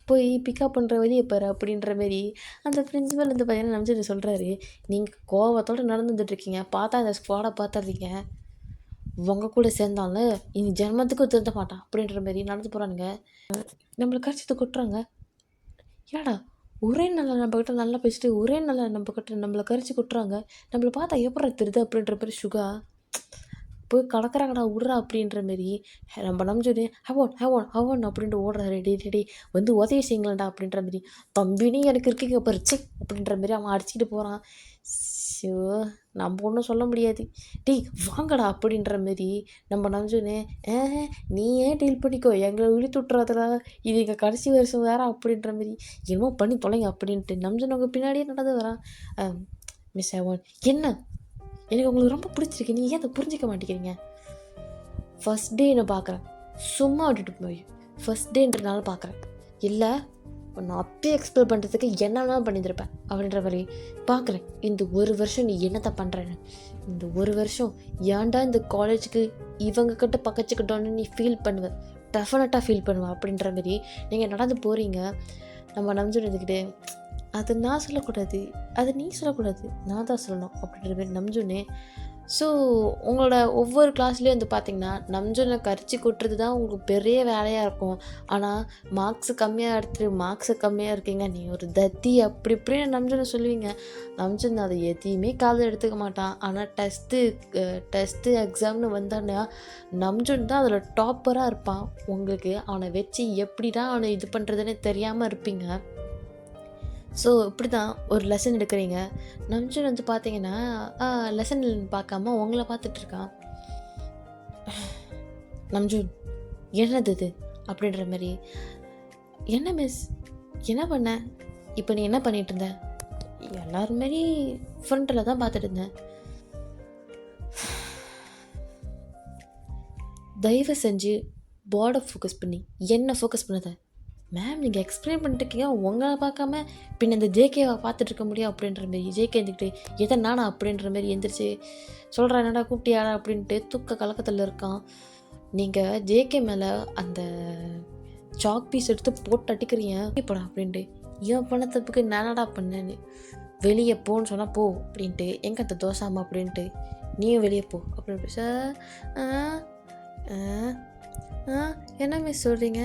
போய் பிக்கப் பண்ணுற வழியை பாரு அப்படின்ற மாரி அந்த பிரின்சிபல் வந்து பார்த்தீங்கன்னா நம்பிச்சு சொல்கிறாரு. நீங்கள் கோவத்தோடு நடந்து வந்துட்டுருக்கீங்க, பார்த்தா அந்த ஸ்குவாடை பார்த்துறீங்க, உங்கள் கூட சேர்ந்தாலும் இனி ஜென்மத்துக்கும் திருந்த மாட்டான் அப்படின்ற மாரி நடந்து போகிறானுங்க. நம்மளை கரைச்சிட்டு கொட்டுறாங்க. ஏடா ஒரே நாளில் நம்மக்கிட்ட நல்லா பேசிட்டு ஒரே நாளில் நம்மளை கரிச்சு கொட்டுறாங்க, நம்மளை பார்த்தா எப்படா தெரியுது அப்படின்ற மாதிரி சுகா போய் கடற்கறாங்கடா விட்றா அப்படின்ற மாரி நம்ம நம்பிச்சுட்டு ஹவோன் அப்படின்ட்டு ஓடுறாரு. டே வந்து உதவி செய்யுங்களேன்டா அப்படின்ற மாரி. தம்பினே எனக்கு இருக்கீங்க பறிச்சு அப்படின்ற மாரி அவன் அடிச்சுக்கிட்டு போகிறான். ஷோ நம்ம ஒன்றும் சொல்ல முடியாது. வாங்கடா அப்படின்ற மாரி நம்ம நம்பிச்சுன்னு நீ ஏன் டீல் பண்ணிக்கோ, எங்களை இழுத்து விட்டுறாதடா, இது எங்கள் கடைசி வருஷம் வேறு அப்படின்ற மாரி என்னமோ பண்ணி தொலைங்க அப்படின்ட்டு நம்பிச்சுன்னு அவங்க பின்னாடியே நடந்து வரான். மிஸ் ஹேவான், என்ன எனக்கு உங்களுக்கு ரொம்ப பிடிச்சிருக்கு, நீங்கள் ஏன் அதை புரிஞ்சிக்க மாட்டேங்கிறீங்க? ஃபஸ்ட் டே நான் பார்க்குறேன், சும்மா விட்டுட்டு போய் ஃபஸ்ட் டேன்றனால பார்க்குறேன், இல்லை நான் அப்பயே எக்ஸ்ப்ளோர் பண்ணுறதுக்கு என்னெல்லாம் பண்ணியிருப்பேன் அப்படின்ற மாதிரி பார்க்குறேன். இந்த ஒரு வருஷம் நீ என்னத்தை பண்ணுறேன்னு, இந்த ஒரு வருஷம் ஏன்டா இந்த காலேஜுக்கு இவங்கக்கிட்ட பக்கச்சுக்கிட்டோன்னு நீ ஃபீல் பண்ணுவேன், டெஃபினட்டாக ஃபீல் பண்ணுவேன் அப்படின்ற மாதிரி நீங்கள் நடந்து போகிறீங்க. நம்ம நம்பிச்சுக்கிட்டு அது நான் சொல்லக்கூடாது, அது நீ சொல்லக்கூடாது, நான் தான் சொல்லணும் அப்படின்ற மாதிரி நம்ஜுனே. ஸோ உங்களோட ஒவ்வொரு கிளாஸ்லேயும் வந்து பார்த்திங்கன்னா நம்ஜுனை கரிச்சு கொட்டுறது தான் உங்களுக்கு பெரிய வேலையாக இருக்கும். ஆனால் மார்க்ஸு கம்மியாக இருக்கீங்க, நீ ஒரு தத்தி அப்படி இப்படின்னு நம்ஜுனை சொல்லுவீங்க. நம்ஜுன் அதை எதையுமே காதில் எடுத்துக்க மாட்டான். ஆனால் டெஸ்ட்டு எக்ஸாம்னு வந்தானே நம்ஜுன் தான் அதில் டாப்பராக இருப்பான். உங்களுக்கு அவனை வச்சு எப்படி தான் அவனை இது பண்ணுறதுன்னு தெரியாமல் இருப்பீங்க. ஸோ இப்படி தான் ஒரு லெசன் எடுக்கிறீங்க. நம்ஜுன் வந்து பார்த்தீங்கன்னா லெசன் பார்க்காம உங்களை பார்த்துட்ருக்கான். நம்ஜுன் என்னது இது அப்படின்ற மாதிரி. என்ன மிஸ் என்ன பண்ண, இப்போ நீ என்ன பண்ணிகிட்டு இருந்த? எல்லாரும் மாரி ஃப்ரண்ட்டில் தான் பார்த்துட்டு இருந்தேன். தயவு செஞ்சு போர்டை ஃபோக்கஸ் பண்ணி என்ன ஃபோக்கஸ் பண்ணத மேம், நீங்கள் எக்ஸ்பிளைன் பண்ணிட்டுருக்கீங்க, உங்களை பார்க்காம பின்ன இந்த ஜேகேவை பார்த்துட்ருக்க முடியும் அப்படின்ற மாரி. ஜேகே இருந்துக்கிட்டு எதை நானா அப்படின்ற மாரி எந்திரிச்சு சொல்கிறா, என்னடா கூப்பிட்டியாடா அப்படின்ட்டு தூக்க கலக்கத்தில் இருக்கான். நீங்கள் ஜேகே மேலே அந்த சாக் பீஸ் எடுத்து போட்டு அடிக்கிறீங்க இப்போடா அப்படின்ட்டு. ஏன் பண்ண தப்புக்கு நானடா பண்ணேன்னு, வெளியே போன்னு சொன்னால் போ அப்படின்ட்டு, எங்கே அந்த தோசாமா அப்படின்ட்டு, நீயும் வெளியே போ அப்படின்னு. சார் என்ன மிஸ் சொல்கிறீங்க,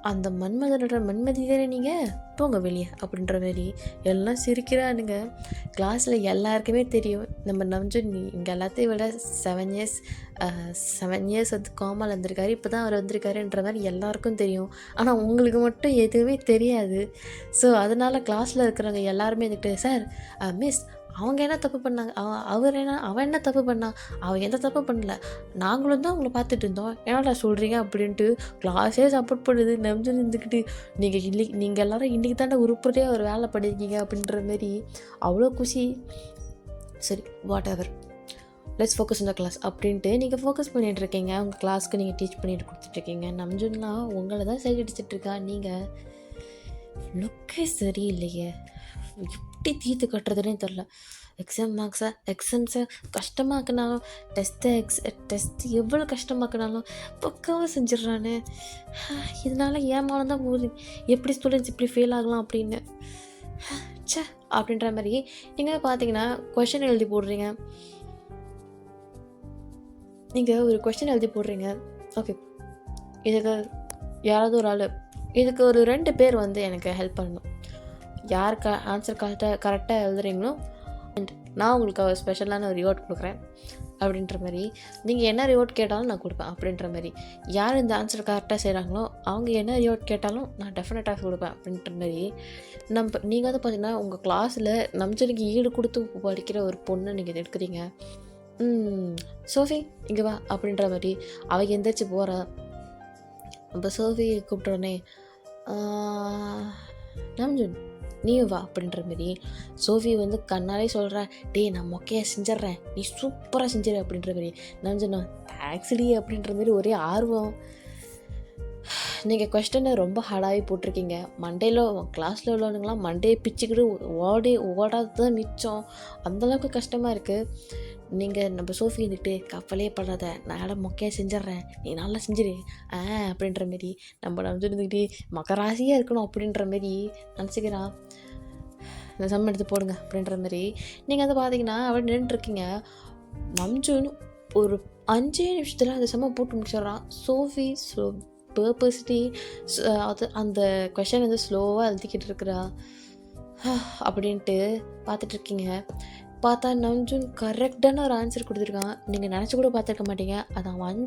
அந்த மன்மதனோட மன்மதி தானே நீங்கள், போங்க வெளியே அப்படின்ற மாதிரி எல்லாம் சிரிக்கிறானுங்க. கிளாஸில் எல்லாருக்குமே தெரியும் நம்ம நம்ஜுன் இங்கே எல்லாத்தையும் விட 7 இயர்ஸ் வந்து காமால் வந்திருக்காரு, இப்போ தான் அவர் வந்திருக்காருன்ற மாதிரி எல்லாருக்கும் தெரியும். ஆனால் உங்களுக்கு மட்டும் எதுவுமே தெரியாது. ஸோ அதனால் கிளாஸில் இருக்கிறவங்க எல்லாருமே இருந்துக்கிட்டு, சார் மிஸ் அவங்க என்ன தப்பு பண்ணாங்க, அவன் என்ன தப்பு பண்ணான், அவன் எந்த தப்பு பண்ணல, நாங்களும் தான் அவங்கள பார்த்துட்டு இருந்தோம், என்னடா சொல்கிறீங்க அப்படின்ட்டு கிளாஸே சப்போர்ட் பண்ணுது. நம்பிச்சு இருந்துக்கிட்டு நீங்கள் எல்லோரும் இன்றைக்கி தாண்டா உருப்படியாக ஒரு வேலை பண்ணியிருக்கீங்க அப்படின்ற மாரி அவ்வளோ குஷி. சரி வாட் எவர், லெட்ஸ் ஃபோக்கஸ் இந்த கிளாஸ் அப்படின்ட்டு நீங்கள் ஃபோக்கஸ் பண்ணிகிட்ருக்கீங்க. உங்கள் கிளாஸ்க்கு நீங்கள் டீச் பண்ணிட்டு கொடுத்துட்ருக்கீங்க. நம்ஜுன்னா உங்களை தான் சைட் அடிச்சிட்ருக்கா. நீங்கள் லுக்கே சரியில்லையே, எப்படி தீர்த்து கட்டுறதுனே தெரில. எக்ஸாம் மார்க்ஸை எக்ஸாம்ஸை கஷ்டமாக்குனாலும் டெஸ்ட்டு எவ்வளோ கஷ்டமாக்குனாலும் பக்காவாக செஞ்சிடுறானே. இதனால ஏமானம் தான் போகுது. எப்படி ஸ்டூடெண்ட்ஸ் இப்படி ஃபெயில் ஆகலாம் அப்படின்னு ச்சே அப்படின்ற மாதிரி. நீங்கள் பார்த்தீங்கன்னா கொஷின் எழுதி போடுறீங்க. நீங்கள் ஒரு கொஷின் எழுதி போடுறீங்க. ஓகே, இதுக்கு யாராவது ஒரு ஆள், இதுக்கு ஒரு 2 பேர் வந்து எனக்கு ஹெல்ப் பண்ணணும். யார் ஆன்சர் கரெக்டாக எழுதுறீங்களோ நான் உங்களுக்கு ஸ்பெஷலான ஒரு ரிவார்ட் கொடுக்குறேன் அப்படின்ற மாதிரி. நீங்கள் என்ன ரிவார்ட் கேட்டாலும் நான் கொடுப்பேன் அப்படின்ற மாதிரி. யார் இந்த ஆன்சர் கரெக்டாக செய்கிறாங்களோ அவங்க என்ன ரிவார்ட் கேட்டாலும் நான் டெஃபினட்டாக கொடுப்பேன் அப்படின்ற மாதிரி. நீங்கள் வந்து பார்த்தீங்கன்னா உங்கள் கிளாஸில் நம்ஜனுக்கு ஈடு கொடுத்து படிக்கிற ஒரு பொண்ணை நீங்கள் எடுக்கிறீங்க. சோஃபி இங்கே வா அப்படின்ற மாதிரி. அவள் எந்திரிச்சு போகிறா. நம்ம சோஃபி கூப்பிட்டோடனே நம்ஜன் நீயும் வா அப்படின்ற மாரி. சோஃபி வந்து கண்ணாலே சொல்கிறேன், டே நான் மொக்கையாக செஞ்சிட்றேன், நீ சூப்பராக செஞ்சிரு அப்படின்ற மாரி. நம்ஜன் தேங்க்ஸ்டி அப்படின்ற மாரி ஒரே ஆர்வம். நீங்கள் கொஸ்டினை ரொம்ப ஹார்டாகவே போட்டிருக்கீங்க. மண்டேல கிளாஸில் உள்ளவனுங்களாம் மண்டையை பிச்சுக்கிட்டு ஓடாது தான் மிச்சம். அந்தளவுக்கு கஷ்டமாக இருக்குது. நீங்கள் நம்ம சோஃபி இருந்துட்டு கவலையே படாத, நான் மொக்கையாக செஞ்சிட்றேன், நீ நல்லா செஞ்சிரு அப்படின்ற மாரி. நம்ம இருந்துக்கிட்டு மக்கராசியாக இருக்கணும் அப்படின்ற மாரி நினச்சிக்கிறான். இந்த சம் எடுத்து போடுங்க அப்படின்ற மாதிரி. நீங்கள் வந்து பார்த்தீங்கன்னா அவள் நின்றுருக்கீங்க. நம்ஜுன்னு ஒரு 5 நிமிஷத்தில் அந்த செம்ம போட்டு முடிச்சிட்றான். சோஃபி பர்பஸ்லி அது அந்த கொஷன் வந்து ஸ்லோவாக எழுதிக்கிட்டு இருக்கிறா அப்படின்ட்டு பார்த்துட்ருக்கீங்க. பார்த்தா நம்ஜுன் கரெக்டான ஒரு ஆன்சர் கொடுத்துருக்கான். நீங்கள் நினச்சி கூட பார்த்துருக்க மாட்டீங்க. அது அவன்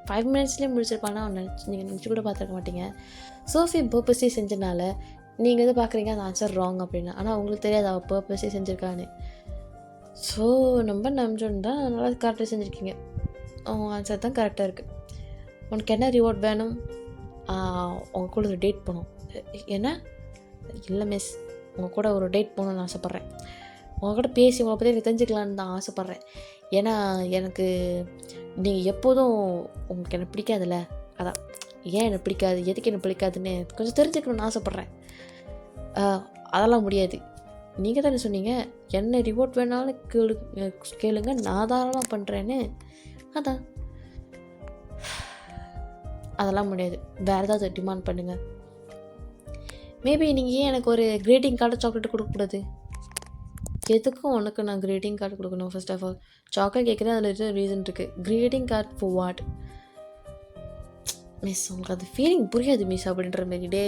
5 மினிட்ஸ்லேயே முடிச்சிருப்பானா நீங்கள் நினச்சி கூட பார்த்துருக்க மாட்டீங்க. சோஃபி பர்பஸ்லி செஞ்சனால நீங்கள் வந்து பார்க்குறீங்க அந்த ஆன்சர் ராங் அப்படின்னு. ஆனால் உங்களுக்கு தெரியாது அவள் பர்பஸ்லி செஞ்சுருக்கான்னு. ஸோ நம்ம நம்ஜுன் தான் நல்லா கரெக்டாக செஞ்சுருக்கீங்க. உங்கள் ஆன்சர் தான் கரெக்டாக இருக்குது. உனக்கு என்ன ரிவார்ட் வேணும்? உங்கள் கூட ஒரு டேட் போகணும். என்ன? இல்லை மிஸ், உங்கள் கூட ஒரு டேட் போகணுன்னு ஆசைப்பட்றேன். உங்கள்கிட்ட பேசி உங்களை பற்றி எனக்கு தெரிஞ்சுக்கலான்னு தான் ஆசைப்பட்றேன். ஏன்னா எனக்கு நீங்கள் எப்போதும் உங்களுக்கு எனக்கு பிடிக்காதுல்ல, அதான். ஏன் எனக்கு பிடிக்காது, எதுக்கு எனக்கு பிடிக்காதுன்னு கொஞ்சம் தெரிஞ்சுக்கணுன்னு ஆசைப்பட்றேன். அதெல்லாம் முடியாது. நீங்கள் தானே சொன்னீங்க என்ன ரிவார்ட் வேணாலும் கேளுங்க, நான் தாராளமாக பண்ணுறேன்னு. அதான். அதெல்லாம் முடியாது. வேறு ஏதாவது டிமாண்ட் பண்ணுங்கள். மேபி நீங்கள் ஏன் எனக்கு ஒரு கிரீட்டிங் கார்டு சாக்லேட் கொடுக்கக்கூடாது? எதுக்கும் உனக்கு நான் கிரீட்டிங் கார்டு கொடுக்கணும்? ஃபர்ஸ்ட் ஆஃப் ஆல் சாக்லேட் கேட்குறேன், அதில் இருக்கிற ரீசன் இருக்குது. Greeting card for what miss? உங்களுக்கு அது ஃபீலிங் புரியாது மிஸ் அப்படின்ற மாரி. டே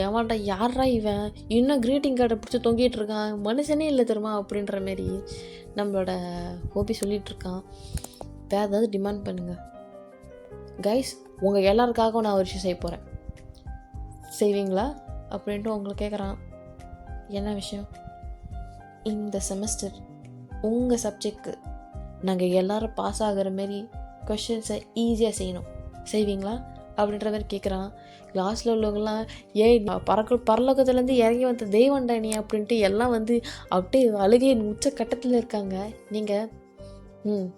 ஏமாட்டா யாரா இவன் இன்னும் கிரீட்டிங் கார்டை பிடிச்சி தொங்கிட்டு இருக்கான், மனுஷனே இல்லை தெரியுமா அப்படின்ற மாரி நம்மளோட ஹோபி சொல்லிகிட்ருக்கான். வேறு ஏதாவது டிமாண்ட் பண்ணுங்கள் கைஸ். உங்கள் எல்லாருக்காகவும் நான் ஒரு விஷயம் செய்ய போகிறேன், செய்வீங்களா அப்படின்ட்டு உங்களை கேட்குறான். என்ன விஷயம்? இந்த செமஸ்டர் உங்கள் சப்ஜெக்டுக்கு நாங்கள் எல்லோரும் பாஸ் ஆகிற மாரி கொஷின்ஸை ஈஸியாக செய்யணும், செய்வீங்களா அப்படின்ற மாதிரி கேட்குறான். கிளாஸில் உள்ளவங்களாம் ஏய் பரலோகத்துலேருந்து இறங்கி வந்த தெய்வண்டா நீ அப்படின்ட்டு எல்லாம் வந்து அப்படியே அழுகையின் உச்ச கட்டத்தில் இருக்காங்க. நீங்கள்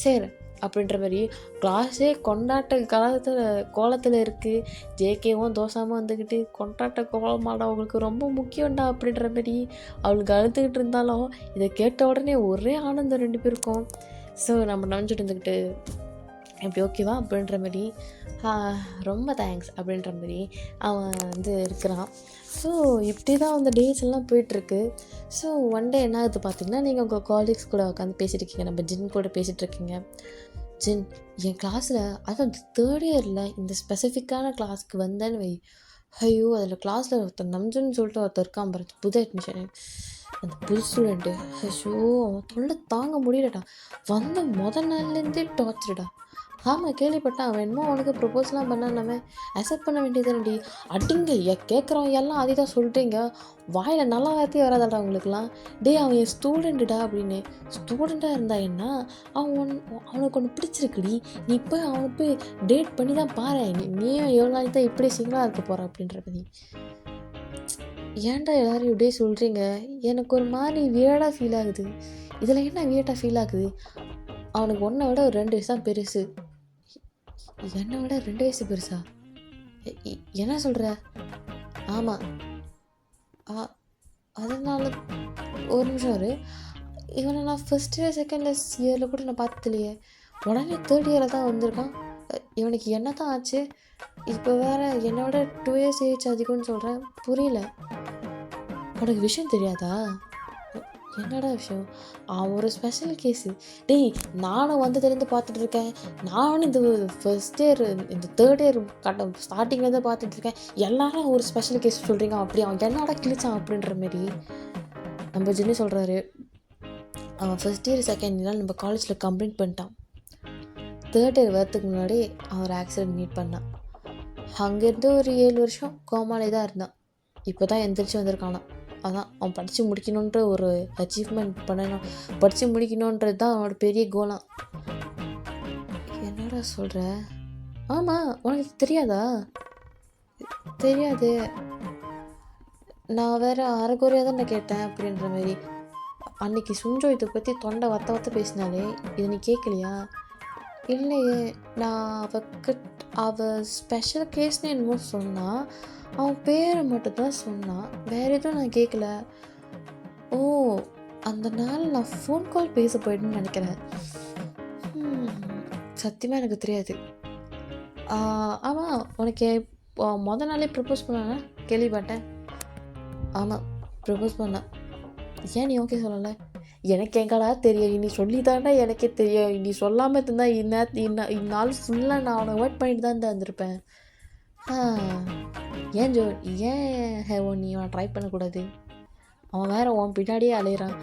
சரி அப்படின்ற மாதிரி கிளாஸே கொண்டாட்ட கோலத்தில் இருக்குது. ஜேகேவும் தோசாமல் வந்துக்கிட்டு கொண்டாட்ட கோலமாடா அவங்களுக்கு ரொம்ப முக்கியம்டா அப்படின்ற மாதிரி அவளுக்கு அழுதுகிட்டு இருந்தாலும் இதை கேட்ட உடனே ஒரே ஆனந்தம் 2 பேருக்கும். ஸோ நம்ம நினச்சிட்டு இருந்துக்கிட்டு இப்படி ஓகேவா அப்படின்ற மாதிரி ரொம்ப தேங்க்ஸ் அப்படின்ற மாதிரி அவன் வந்து இருக்கிறான். ஸோ இப்படி தான் அந்த டேஸ் எல்லாம் போயிட்டுருக்கு. ஸோ ஒன் டே என்ன ஆகுது பார்த்தீங்கன்னா, நீங்கள் உங்கள் காலேஜ் கூட உட்காந்து பேசிகிட்ருக்கீங்க, நம்ம ஜின் கூட பேசிகிட்ருக்கீங்க. ஜின், என் கிளாஸில் அதான் 3rd இயரில் இந்த ஸ்பெசிஃபிக்கான கிளாஸ்க்கு வந்தேன்னு வை, ஐயோ அதில் கிளாஸில் ஒருத்தர் நம்ஜுன்னு சொல்லிட்டு ஒருத்தர் இருக்கான் பாரு, புது அட்மிஷன், அந்த புது ஸ்டூடெண்ட்டு. ஐயோ அவன் தொல்லை தாங்க முடியலடா. வந்த நாள்லேருந்தே டார்ச்சர்டா. ஆமாம் கேள்விப்பட்டேன், அவன் என்னமோ அவனுக்கு ப்ரொப்போஸ்லாம் பண்ணானமே, அக்செப்ட் பண்ண வேண்டியதுதானடி. அடிங்க கேட்குறவன் எல்லாம் அதே தான் சொல்கிறீங்க, வாயில் நல்லா வார்த்தையே வராதாடா உங்களுக்குலாம். டே அவன் என் ஸ்டூடெண்ட்டுடா அப்படின்னு. ஸ்டூடெண்ட்டாக இருந்தா என்ன, அவனுக்கு ஒன்று பிடிச்சிருக்குடி, நீ போய் அவனுக்கு போய் டேட் பண்ணி தான் பாரு, நீயும் எவ்வளோ நாளைக்கு தான் இப்படி சிங்கிளாக இருக்க போகிற அப்படின்ற பற்றி. ஏன்டா எல்லோரும் இப்படியே சொல்கிறீங்க? எனக்கு ஒரு மாதிரி வியர்டாக ஃபீல் ஆகுது. இதில் என்ன வியர்டாக ஃபீல் ஆகுது? அவனுக்கு உன்னை விட ஒரு 2 வயசு தான் பெருசு. என்னை விட 2 வயசு பெருசா? என்ன சொல்கிற? ஆமாம். அதனால ஒரு நிமிஷம் இவனை நான் ஃபஸ்ட் இயர் செகண்ட் இயரில் கூட நான் பார்த்ததில்லையே. உடனே தேர்ட் இயரில் தான் வந்திருக்கான். இவனுக்கு என்ன தான் ஆச்சு? இப்போ வேறு என்னோட 2 இயர்ஸ் ஏஜ் அதிகம்னு சொல்கிறேன். புரியல. உனக்கு விஷயம் தெரியாதா? என்னடா விஷயம்? அவன் ஒரு ஸ்பெஷல் கேஸு. டேய், நானும் வந்ததுலேருந்து பார்த்துட்ருக்கேன். நானும் இந்த ஃபஸ்ட் இயர் இந்த தேர்ட் இயர் ஸ்டார்டிங்லேருந்து பார்த்துட்ருக்கேன். எல்லாரும் ஒரு ஸ்பெஷல் கேஸ் சொல்கிறீங்க. அப்படி அவன் என்னடா கிழிச்சான் அப்படின்ற மாரி நம்ம ஜென்னி சொல்கிறாரு. அவன் ஃபஸ்ட் இயர் செகண்ட் இயர் நம்ம காலேஜில் கம்ப்ளைண்ட் பண்ணிட்டான். தேர்ட் இயர் வரத்துக்கு முன்னாடி அவன் ஒரு ஆக்சிடெண்ட் மீட் பண்ணான். அங்கேருந்து ஒரு 7 வருஷம் கோமாலே தான் இருந்தான். இப்போ தான் எந்திரிச்சு வந்திருக்கானா. அதான் அவன் படித்து முடிக்கணுன்ற ஒரு அச்சீவ்மெண்ட் பண்ணணும். படித்து முடிக்கணுன்றது தான் அவனோட பெரிய கோலாம். என்னடா சொல்கிற? ஆமாம், உனக்கு தெரியாதா? தெரியாது. நான் வேறு அரைக்குறையாக தான் நான் கேட்டேன் அப்படின்ற மாரி. அன்னைக்கு சுஞ்சோ இதை பற்றி தொண்டை வத்த பேசினாலே இது நீ கேட்கலையா? இல்லையே. நான் அவள் ஸ்பெஷல் கேஸ்னு என்னமோ சொன்னான். அவன் பேரை மட்டும்தான் சொன்னான். வேறு எதுவும் நான் கேட்கல. ஓ, அந்த நாள் நான் ஃபோன் கால் பேச போயிட்டுன்னு நினைக்கிறேன். சத்தியமாக எனக்கு தெரியாது. ஆமாம், உனக்கு மொதல் நாளே ப்ரப்போஸ் பண்ணானே கேள்விப்பட்டேன். ஆமாம், ப்ரப்போஸ் பண்ணேன். ஏன் நீ ஓகே சொல்லலை? எனக்கு எங்கடா தெரியும்? நீ சொல்லி தாண்டா எனக்கே தெரியும். நீ சொல்லாமல் இருந்தால் இந்நாள் ஃபுல்லாக நான் அவனை அவாய்ட் பண்ணிட்டு தான் இருந்திருப்பேன். ஏன் ஏன் நீ அவனை ட்ரை பண்ணக்கூடாது? அவன் வேறு உன் பின்னாடியே அலையிறான்.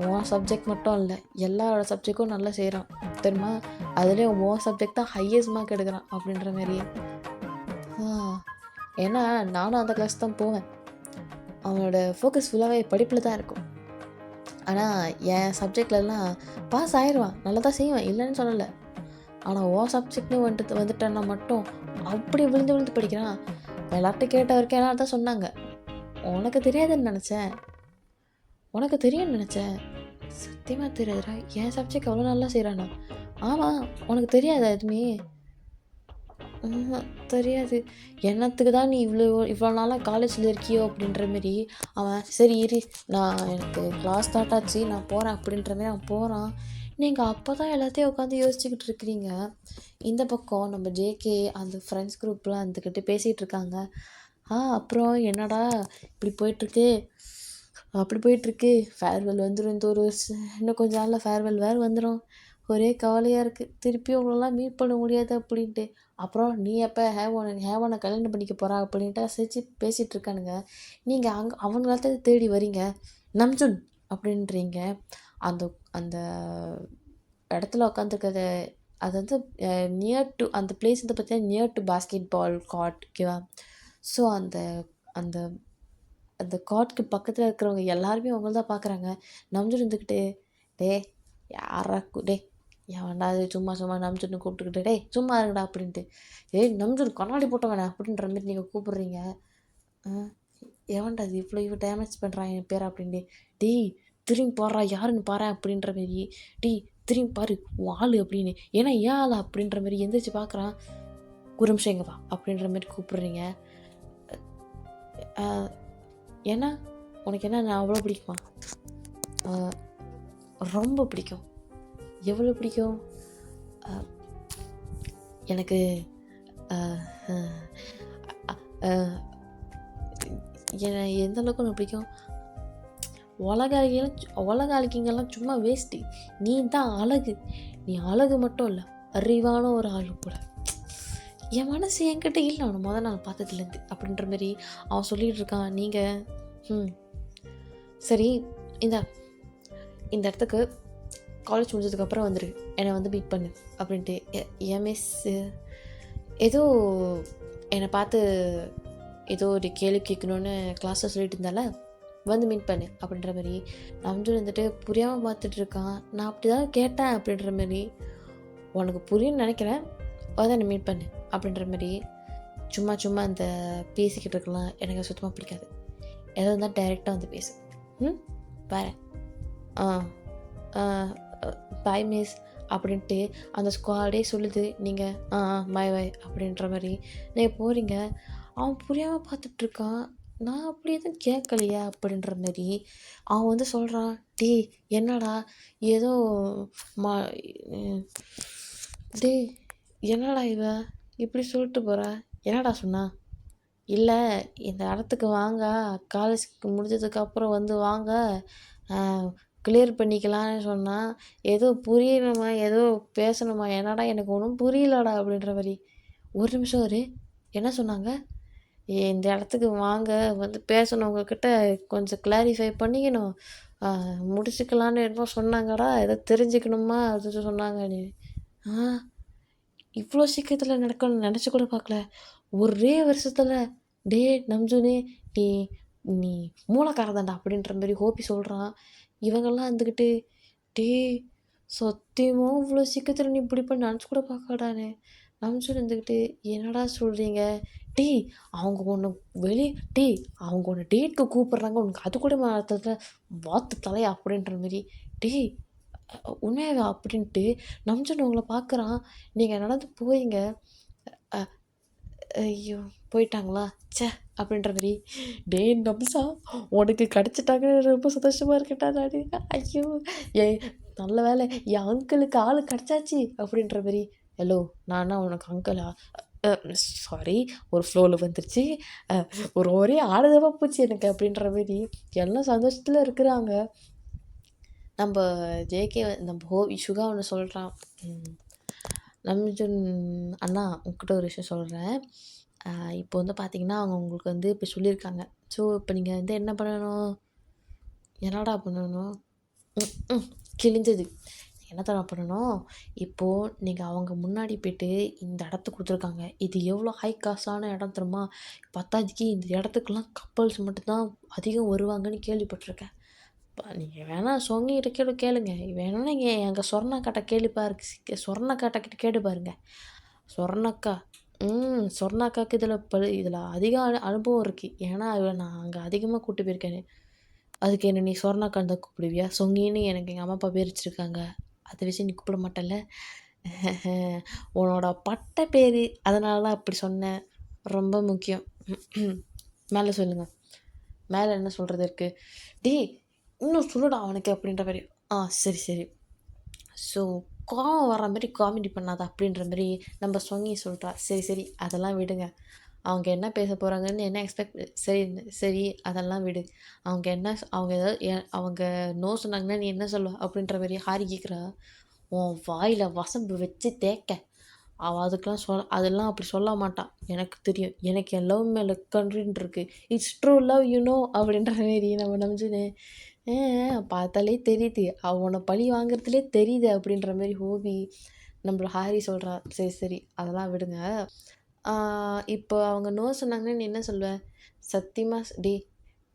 உன் சப்ஜெக்ட் மட்டும் இல்லை, எல்லாரோட சப்ஜெக்டும் நல்லா செய்கிறான் தெரியுமா? அதுலேயும் உன் சப்ஜெக்ட் தான் ஹையஸ்ட் மார்க் எடுக்கிறான் அப்படின்ற மாரி. ஏன்னா நானும் அந்த கிளாஸ் தான் போவேன். அவனோட ஃபோக்கஸ் ஃபுல்லாகவே படிப்பில் தான் இருக்கும். ஆனால் என் சப்ஜெக்ட்லலாம் பாஸ் ஆயிடுவான், நல்லா தான் செய்வேன், இல்லைன்னு சொல்லலை. ஆனால் ஓ சப்ஜெக்ட்னு வந்துட்டேன்னா மட்டும் அப்படி விழுந்து படிக்கிறான். எல்லார்ட்ட கேட்ட வரைக்கும் எல்லாரும் தான் சொன்னாங்க, உனக்கு தெரியாதுன்னு நினச்சேன், உனக்கு தெரியும்னு நினச்சேன். சத்தியமாக தெரியாதுடா, என் சப்ஜெக்ட் அவ்வளோ நல்லா செய்கிறானா? ஆமாம், உனக்கு தெரியாதா எதுவுமே? தெரியாது. என்னத்துக்கு தான் நீ இவ்வளோ நாளாக காலேஜில் இருக்கியோ அப்படின்ற மாரி. அவன் சரி இரு, எனக்கு கிளாஸ் ஸ்டார்ட் ஆச்சு, நான் போகிறேன் அப்படின்ற மாரி அவன் போகிறான். நீங்கள் அப்போ தான் எல்லாத்தையும் உட்காந்து யோசிச்சுக்கிட்டு இருக்கிறீங்க. இந்த பக்கம் நம்ம ஜேகே அந்த ஃப்ரெண்ட்ஸ் குரூப்லாம் இருந்துக்கிட்டு பேசிகிட்டு இருக்காங்க. அப்புறம் என்னடா இப்படி போயிட்டுருக்கு, அப்படி போயிட்டுருக்கு, ஃபேர்வெல் வந்துடும் இந்த ஒரு இன்னும் கொஞ்சம் நாளில் ஃபேர்வெல் வேறு வந்துடும், ஒரே கவலையாக இருக்குது, திருப்பி உங்களெல்லாம் மீட் பண்ண முடியாது அப்படின்ட்டு. அப்புறம் நீ எப்போ ஹேவனை கல்யாணம் பண்ணிக்க போகிறா அப்படின்ட்டு சிரிச்சு பேசிகிட்டு இருக்கானுங்க. நீங்கள் அவங்களாத்த தேடி வரீங்க, நம்ஜுன் அப்படின்றீங்க. அந்த அந்த இடத்துல உட்காந்துருக்கிறது அது வந்து நியர் டு அந்த பிளேஸ் வந்து பார்த்தீங்கன்னா near to basketball court. ஓகேவா? ஸோ அந்த அந்த அந்த கார்ட்க்கு பக்கத்தில் இருக்கிறவங்க எல்லாருமே அவங்கள தான் பார்க்குறாங்க. நம்ஜுன் இருந்துக்கிட்டு, யாரா ஏன்டா அது சும்மா நம்ஜுன்னு கூப்பிட்டுக்கிட்டு, சும்மா இருங்கடா அப்படின்ட்டு, நம்ஜுன் கண்ணாடி போட்டவனே அப்படின்ற மாதிரி நீங்கள் கூப்பிட்றீங்க. எவன்டா அது இவ்வளோ டேமேஜ் பண்ணுறான் என் பேரை அப்படின்ட்டு, திரும்பி பாடுறா யாருன்னு பாரு அப்படின்ற மாரி, திரும்பி பாரு ஆள் அப்படின்னு, ஏன்னா ஏன் ஆள் அப்படின்ற மாதிரி எந்திரிச்சு பார்க்குறான். ஒரு நிமிஷம் எங்க வா அப்படின்ற மாதிரி கூப்பிட்றீங்க. ஏன்னா உனக்கு என்ன நான் அவ்வளோ பிடிக்குமா? ரொம்ப பிடிக்கும். எவ்வளோ பிடிக்கும்? எனக்கு என்னை எந்த அளவுக்கு ஒன்று பிடிக்கும். உலக அழகிங்கெல்லாம் சும்மா வேஸ்ட்டு. நீ தான் அழகு. நீ அழகு மட்டும் இல்லை, அறிவான ஒரு ஆளு கூட. என் மனசு என்கிட்ட இல்லை அவனை முதல் நாள் பார்த்ததுலேருந்து அப்படின்ற மாதிரி அவன் சொல்லிகிட்டு இருக்கான். நீங்கள் சரி, இந்த இடத்துக்கு காலேஜ் முடிஞ்சதுக்கப்புறம் வந்துடு, என்னை வந்து மீட் பண்ணு அப்படின்ட்டு. என் மிஸ் ஏதோ என்னை பார்த்து ஏதோ ஒரு கேள்வி கேட்கணுன்னு கிளாஸில் சொல்லிட்டு இருந்தால, வந்து மீட் பண்ணு அப்படின்ற மாதிரி. நம்ஜுன் வந்துட்டு புரியாமல் பார்த்துட்ருக்கான். நான் அப்படி தான் கேட்டேன் அப்படின்ற மாதிரி. உனக்கு புரியும்னு நினைக்கிறேன், வந்து என்னை மீட் பண்ணு அப்படின்ற மாதிரி. சும்மா அந்த பேசிக்கிட்டு இருக்கலாம் எனக்கு சுத்தமாக பிடிக்காது. எதாவது இருந்தால் டைரெக்டாக வந்து பேசு. பாரு. பாய் மிஸ் அப்படின்ட்டு அந்த ஸ்குவாடே சொல்லுது. நீங்கள் பாய் அப்படின்ற மாதிரி நீங்கள் போகிறீங்க. அவன் புரியாமல் பார்த்துட்ருக்கான். நான் அப்படி எதுவும் கேட்கலையே அப்படின்ற மாரி அவன் வந்து சொல்கிறான். டேய் என்னடா ஏதோ மா அஹ் டேய் என்னடா இவ இப்படி சொல்லிட்டு போகிறா, என்னடா சொன்னா, இல்லை இந்த இடத்துக்கு வாங்க, காலேஜ்க்கு முடிஞ்சதுக்கப்புறம் வந்து வாங்க, கிளியர் பண்ணிக்கலான்னு சொன்னால் ஏதோ புரியணுமா ஏதோ பேசணுமா, என்னடா எனக்கு ஒன்றும் புரியலடா அப்படின்ற மாதிரி. ஒரு நிமிஷம் இரு, என்ன சொன்னாங்க, இந்த இடத்துக்கு வாங்க வந்து பேசணும் உங்ககிட்ட, கொஞ்சம் கிளாரிஃபை பண்ணிக்கணும், முடிச்சுக்கலான்னு என்னமோ சொன்னாங்கடா, ஏதோ தெரிஞ்சுக்கணுமா அது சொன்னாங்க நீ. ஆ இவ்வளோ சீக்கிரத்தில் நடக்கணும்னு நினச்சி கூட பார்க்கல. ஒரே வருஷத்தில் டே நம்ஜுனே நீ நீ மூலக்காரதாண்டா அப்படின்ற மாதிரி ஹோப்பி சொல்கிறான். இவங்கெல்லாம் இருந்துக்கிட்டு டே சத்தியமாக இவ்வளோ சீக்கிரத்தில் நீ இப்படி பண்ணி நினச்சி கூட பார்க்கடானே. நம்ஜுன் இருந்துக்கிட்டு என்னடா சொல்கிறீங்க, டேய் அவங்க ஒன்று வெளியே, டேய் அவங்க ஒன்று டேட்க்கு கூப்பிட்றாங்க, உனக்கு அது கூட அர்த்தத்தில் வாத்து தலையா அப்படின்ற மாரி. டேய் உண்மையாவே அப்படின்ட்டு நம்ஜன் உங்களை பார்க்குறான். நீங்கள் நடந்து போறீங்க. அ ஐயோ போயிட்டாங்களா ச்சே அப்படின்ற மாதிரி. டேய் நம்சா உனக்கு கிடச்சிட்டாங்கன்னு ரொம்ப சந்தோஷமாக இருக்கட்டா நான். ஐயோ ஏ நல்ல வேலை என் அங்கிளுக்கு ஆள் கிடச்சாச்சு அப்படின்ற மாதிரி. ஹலோ நானா உனக்கு அங்கிளா, சாரி ஒரு ஃப்ளோவில் வந்துருச்சு, ஒரு ஒரே ஆடுதவாக போச்சு எனக்கு அப்படின்ற மாதிரி எல்லாம் சந்தோஷத்தில் இருக்கிறாங்க. நம்ம ஜேகே நம்ம சுகா ஒன்று சொல்கிறான். நம்ஜுன் அண்ணா உங்ககிட்ட ஒரு விஷயம் சொல்கிறேன். இப்போ வந்து பார்த்தீங்கன்னா அவங்க உங்களுக்கு வந்து இப்போ சொல்லியிருக்காங்க. ஸோ இப்போ நீங்கள் வந்து என்ன பண்ணணும், என்னடா பண்ணணும், கிழிஞ்சது என்ன தடா பண்ணணும், இப்போது நீங்கள் அவங்க முன்னாடி போய்ட்டு இந்த இடத்த கொடுத்துருக்காங்க, இது எவ்வளோ ஹை காஸ்டான இடம் தெரியுமா, பத்தாதிக்கு இந்த இடத்துக்குலாம் கப்பல்ஸ் மட்டும்தான் அதிகம் வருவாங்கன்னு கேள்விப்பட்டிருக்கேன். நீங்கள் வேணால் சொங்கிட்ட கேளுங்க, வேணா நீங்கள் எங்கள் சொர்ணக்காட்ட சொர்ணக்காட்ட கேட்டு பாருங்க. சொர்ணக்கா சொர்ணாக்காவுக்கு இதில் அதிக அனுபவம் இருக்குது. ஏன்னா நான் அங்கே அதிகமாக கூப்பிட்டு போயிருக்கேன். அதுக்கு என்ன நீ சொர்ணாக்கான்னு தான் கூப்பிடுவியா, சொங்கின்னு எனக்கு எங்கள் அம்மா அப்பா பேர் வச்சுருக்காங்க, அதை வச்சு நீ கூப்பிட மாட்டேல்ல. உன்னோட பட்ட பேர் அதனால தான் அப்படி சொன்னேன், ரொம்ப முக்கியம். மேலே சொல்லுங்கள், மேலே என்ன சொல்கிறது இருக்குது, டேய் இன்னும் சொல்லுடா அவனுக்கு அப்படின்ற மாதிரி. சரி சரி, ஸோ கோவம் வர்ற மாதிரி காமெடி பண்ணாத அப்படின்ற மாதிரி நம்ம சொங்கி சொல்கிறா. சரி சரி அதெல்லாம் விடுங்க, அவங்க என்ன பேச போகிறாங்கன்னு என்ன எக்ஸ்பெக்ட், சரி சரி அதெல்லாம் விடு, அவங்க ஏதாவது அவங்க நோ சொன்னாங்கன்னா நீ என்ன சொல்லுவ அப்படின்ற மாதிரி ஹாரி கேட்குறா. உன் வாயில் வசம்பு வச்சு தேக்க, அவள் அதுக்கெலாம் அதெல்லாம் அப்படி சொல்ல மாட்டான், எனக்கு தெரியும், எனக்கு என் லவ் மேலே கன்றின்னு இருக்கு, இட்ஸ் ட்ரூ லவ் அப்படின்ற மாரி நம்ம நம்பிச்சுன்னு பார்த்தாலே தெரியுது, அவனை பழி வாங்குறதுலே தெரியுது அப்படின்ற மாதிரி ஹோபி நம்மள ஹாரி சொல்கிறா. சரி சரி அதெல்லாம் விடுங்க, இப்போ அவங்க நோ சொன்னாங்கன்னா நீ என்ன சொல்லுவ, சத்தியமாக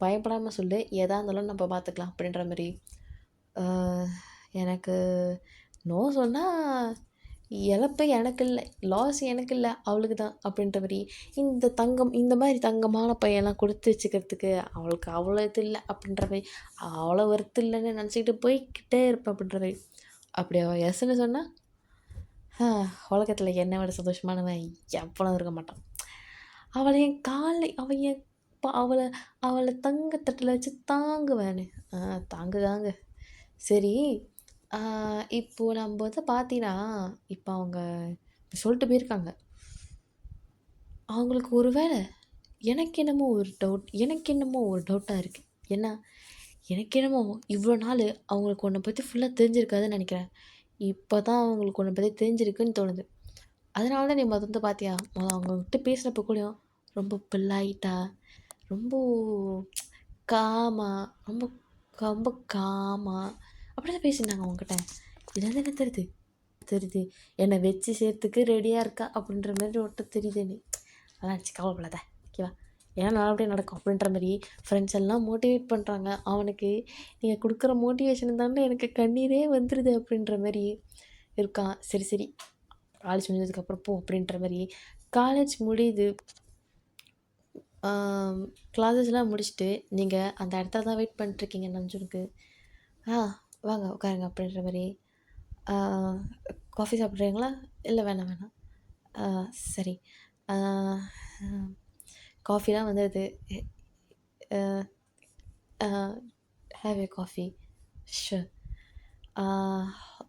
பயப்படாமல் சொல்லு, எதாக இருந்தாலும் நம்ம பார்த்துக்கலாம் அப்படின்ற மாதிரி. எனக்கு நோ சொன்னால் இழப்பு எனக்கு இல்லை, லாஸ் எனக்கு இல்லை, அவளுக்கு தான் அப்படின்ற மாதிரி. இந்த மாதிரி தங்கமான பையன்லாம் கொடுத்து வச்சுக்கிறதுக்கு அவளுக்கு அவ்வளோ இது இல்லை அப்படின்ற மாதிரி, அவ்வளோ ஒர்த்து இல்லைன்னு நினச்சிக்கிட்டு போய்கிட்டே இருப்பேன் அப்படின்ற மாதிரி. அப்படி அவள் எஸ்ன்னு சொன்னால் உலகத்தில் என்னை விட சந்தோஷமானவன் எவ்வளோ இருக்க மாட்டான். அவளை என் காலில் அவளை தங்கத்தட்டில் வச்சு தாங்குவேன்னு. தாங்கு சரி. இப்போது நம்ம வந்து பார்த்தீங்கன்னா இப்போ அவங்க சொல்லிட்டு போயிருக்காங்க, அவங்களுக்கு ஒரு வேளை எனக்கு என்னமோ ஒரு டவுட்டாக இருக்குது. ஏன்னா எனக்கு என்னமோ இவ்வளோ நாள் அவங்களுக்கு உன்னை பற்றி ஃபுல்லாக தெரிஞ்சிருக்காதுன்னு நினைக்கிறேன், இப்போ தான் அவங்களுக்கு உன்னை பற்றி தெரிஞ்சிருக்குன்னு தோணுது. அதனால தான் நீ வந்து பார்த்தியா அவங்கக்கிட்ட பேசுகிறப்ப கூட ரொம்ப பொலைட்டாக, ரொம்ப காமா, ரொம்ப ரொம்ப காமா அப்படி தான் பேசியிருந்தாங்க அவங்கக்கிட்ட. இதுலேருந்து என்ன தெரியுது என்னை வச்சு சேர்த்துக்கு ரெடியாக இருக்கா அப்படின்ற மாதிரி ஒருத்தர் தெரியுது நீ. அதெல்லாம் நினச்சி கவலைப்படாத ஓகேவா, ஏன்னா நல்லபடியாக நடக்கும் அப்படின்ற மாதிரி ஃப்ரெண்ட்ஸ் எல்லாம் மோட்டிவேட் பண்ணுறாங்க அவனுக்கு. நீங்கள் கொடுக்குற மோட்டிவேஷன் தானே எனக்கு கண்ணீரே வந்துடுது அப்படின்ற மாதிரி இருக்கான். சரி சரி காலேஜ் முடிஞ்சதுக்கப்புறம் போ அப்படின்ற மாதிரி. காலேஜ் முடியுது, கிளாஸஸ்லாம் முடிச்சுட்டு நீங்கள் அந்த இடத்துல தான் வெயிட் பண்ணிட்டுருக்கீங்க நம்ஜுனுக்கு. வாங்க உட்காருங்க அப்படின்ற மாதிரி. காஃபி சாப்பிட்றீங்களா, இல்லை வேணாம் சரி. காஃபிலாம் வந்துடுது, ஹேவ் ஏ காஃபி. ஷூர்.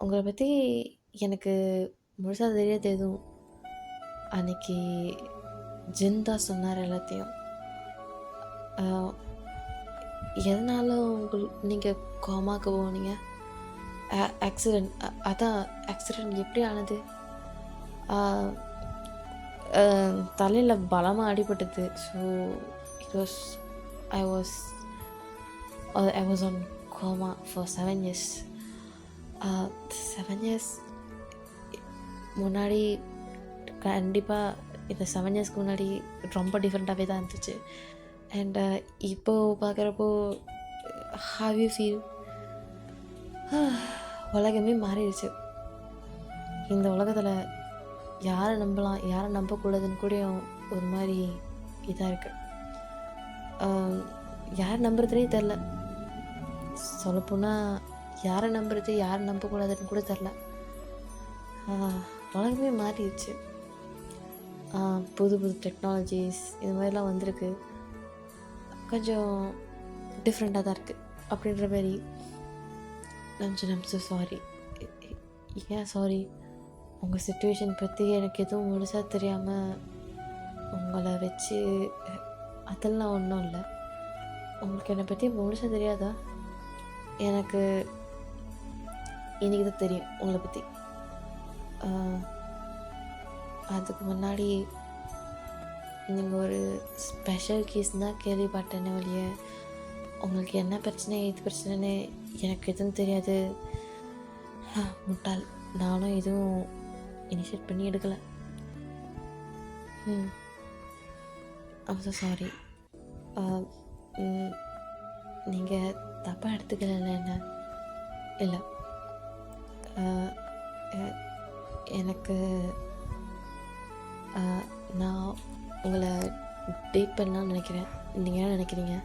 உங்களை பற்றி எனக்கு முழுசாக தெரியாது எதுவும். அன்னைக்கு ஜின் தான் சொன்னார் எல்லாத்தையும். எதனால் நீங்கள் கோமாக்கு போனீங்க? ஆக்சிடெண்ட். அதான் ஆக்சிடெண்ட் எப்படி ஆனது? தலையில் பலமாக அடிபட்டது. So it was I was on coma for 7 years. 7 years முன்னாடி கண்டிப்பாக இந்த 7 yearsக்கு முன்னாடி ரொம்ப டிஃப்ரெண்ட்டாகவே தான் இருந்துச்சு. அண்ட் இப்போது பார்க்குறப்போ ஹவ் யூ ஃபீல்? உலகமே மாறிடுச்சு. இந்த உலகத்தில் யாரை நம்பலாம், யாரை நம்பக்கூடாதுன்னு கூட ஒரு மாதிரி இதாக இருக்குது. யார் நம்புறதுனே தெரில. சொல்லப்போனால் யாரை நம்புறது, யாரை நம்பக்கூடாதுன்னு கூட தெரில. உலகமே மாறிடுச்சு. புது புது டெக்னாலஜிஸ் இது மாதிரிலாம் வந்திருக்கு. கொஞ்சம் டிஃப்ரெண்ட்டாக தான் இருக்குது அப்படின்ற மாதிரி. I'm so sorry. ஏன் சாரி? உங்கள் சுச்சுவேஷன் பற்றி எனக்கு எதுவும் முழுசாக தெரியாமல் உங்களை வச்சு அதெல்லாம் ஒன்றும் இல்லை. உங்களுக்கு என்னை பற்றி முழுசாக தெரியாதா? எனக்கு இன்றைக்கி தான் தெரியும் உங்களை பற்றி. அதுக்கு முன்னாடி நீங்கள் ஒரு ஸ்பெஷல் கேஸ் தான் கேள்விப்பட்டேன்னு வழிய உங்களுக்கு என்ன பிரச்சனை எது பிரச்சனைன்னு எனக்கு எதுவும் தெரியாது. முட்டாள். நானும் எதுவும் இனிஷியேட் பண்ணி எடுக்கலை. I'm so sorry. நீங்கள் தப்பாக எடுத்துக்கல என்ன? இல்லை, எனக்கு நான் உங்களை டேட் பண்ணலான்னு நினைக்கிறேன். நீங்கள் என்ன நினைக்கிறீங்க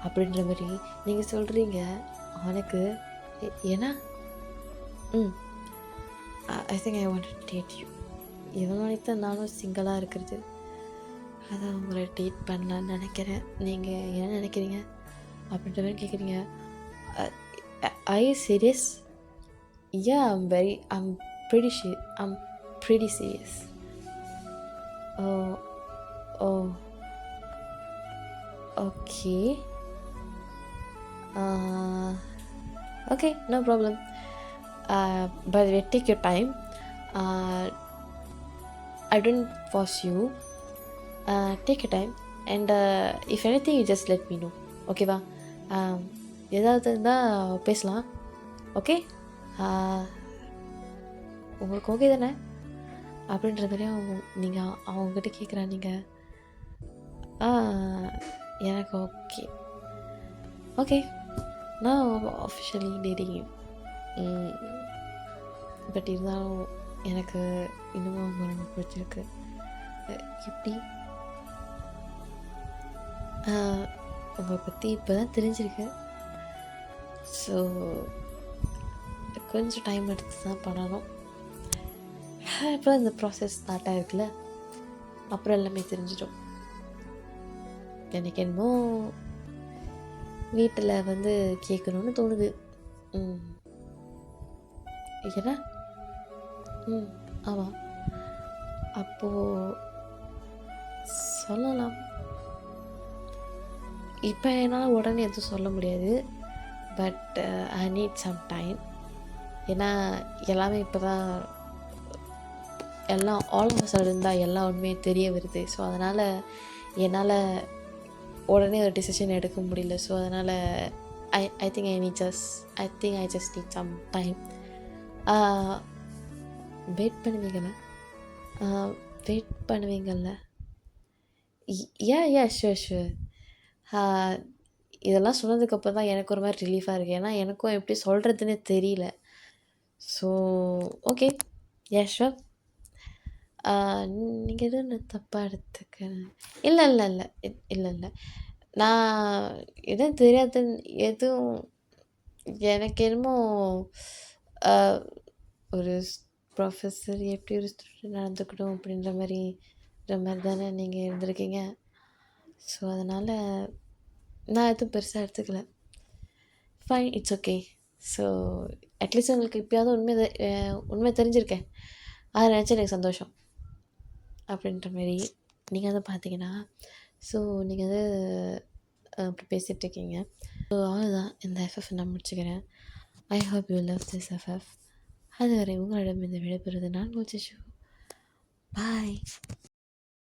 அப்படின்ற மாதிரி நீங்கள் சொல்கிறீங்க. அவனுக்கு ஏன்னா ஐ think I want to date you. இவன் நாளைக்கு தான் நானும் சிங்கிளாக இருக்கிறது. அதான் உங்களை டேட் பண்ணலான்னு நினைக்கிறேன். நீங்கள் என்ன நினைக்கிறீங்க அப்படின்ற மாதிரி கேட்குறீங்க. ஐ serious? Yeah, I'm pretty serious. Oh, okay. Okay, no problem. By the way, take your time. I don't force you. Take your time. And if anything, you just let me know. Okay, va? ஏதாவது இருந்தால் பேசலாம். Okay, உங்களுக்கு okay தானே அப்படின்ற மாதிரியும் நீங்கள் அவங்ககிட்ட கேட்குறா. நீங்கள் எனக்கு ஓகே. ஓகே, நான் ஆஃபிஷியலி டேட்டிங் யூ. பட் இருந்தாலும் எனக்கு இன்னமும் அவங்க ரொம்ப பிடிச்சிருக்கு. எப்படி உங்களை பற்றி இப்போ தான் தெரிஞ்சிருக்கு. ஸோ கொஞ்சம் டைம் எடுத்து தான் பண்ணணும். இப்போ இந்த ப்ராசஸ் ஸ்டார்ட் ஆகிருக்குல்ல, அப்புறம் எல்லாமே தெரிஞ்சிடும். எனக்கு என்னமோ வீட்டில் வந்து கேட்கணுன்னு தோணுது. ஏன்னா ஆமாம், அப்போது சொல்லலாம். இப்போ என்னால் உடனே எதுவும் சொல்ல முடியாது. But I need some time. ஏன்னா எல்லாமே இப்போ தான் எல்லாம் ஆல்மோஸ்ட் இருந்தால் எல்லா உண்மையும் தெரிய வருது. ஸோ அதனால் என்னால் உடனே ஒரு டிசிஷன் எடுக்க முடியல. ஸோ அதனால் I think I just need some time. Wait பண்ணுவீங்கள்ல? ஷூர். இதெல்லாம் சொன்னதுக்கப்புறம் தான் எனக்கு ஒரு மாதிரி ரிலீஃபாக இருக்குது. ஏன்னா எனக்கும் எப்படி சொல்கிறதுன்னு தெரியல. So okay, sure. நீங்கள் எதுவும் தப்பாக எடுத்துக்க? இல்லை. நான் எதுவும் தெரியாதுன்னு எதுவும் எனக்கு என்னமோ ஒரு ப்ரொஃபஸர் எப்படி ஒரு ஸ்டூடெண்ட் நடந்துக்கணும் அப்படின்ற மாதிரி தானே நீங்கள் இருந்திருக்கீங்க. ஸோ அதனால் நான் எதுவும் பெருசாக எடுத்துக்கல. Fine, it's okay. So at least உங்களுக்கு இப்போயாவது உண்மை தெரிஞ்சிருக்கேன். அதை நினச்சா எனக்கு சந்தோஷம். அப்படின்ற மாரி நீங்கள் வந்து பார்த்தீங்கன்னா, ஸோ நீங்கள் வந்து அப்படி பேசிகிட்ருக்கீங்க. ஸோ அவ்வளோதான், இந்த எஃப்எஃப் நான் முடிச்சுக்கிறேன். I hope you love this FF. அதுவரை உங்களிடம் இந்த விடைபெறுவது நான் உங்கள் சிஷு. பாய்.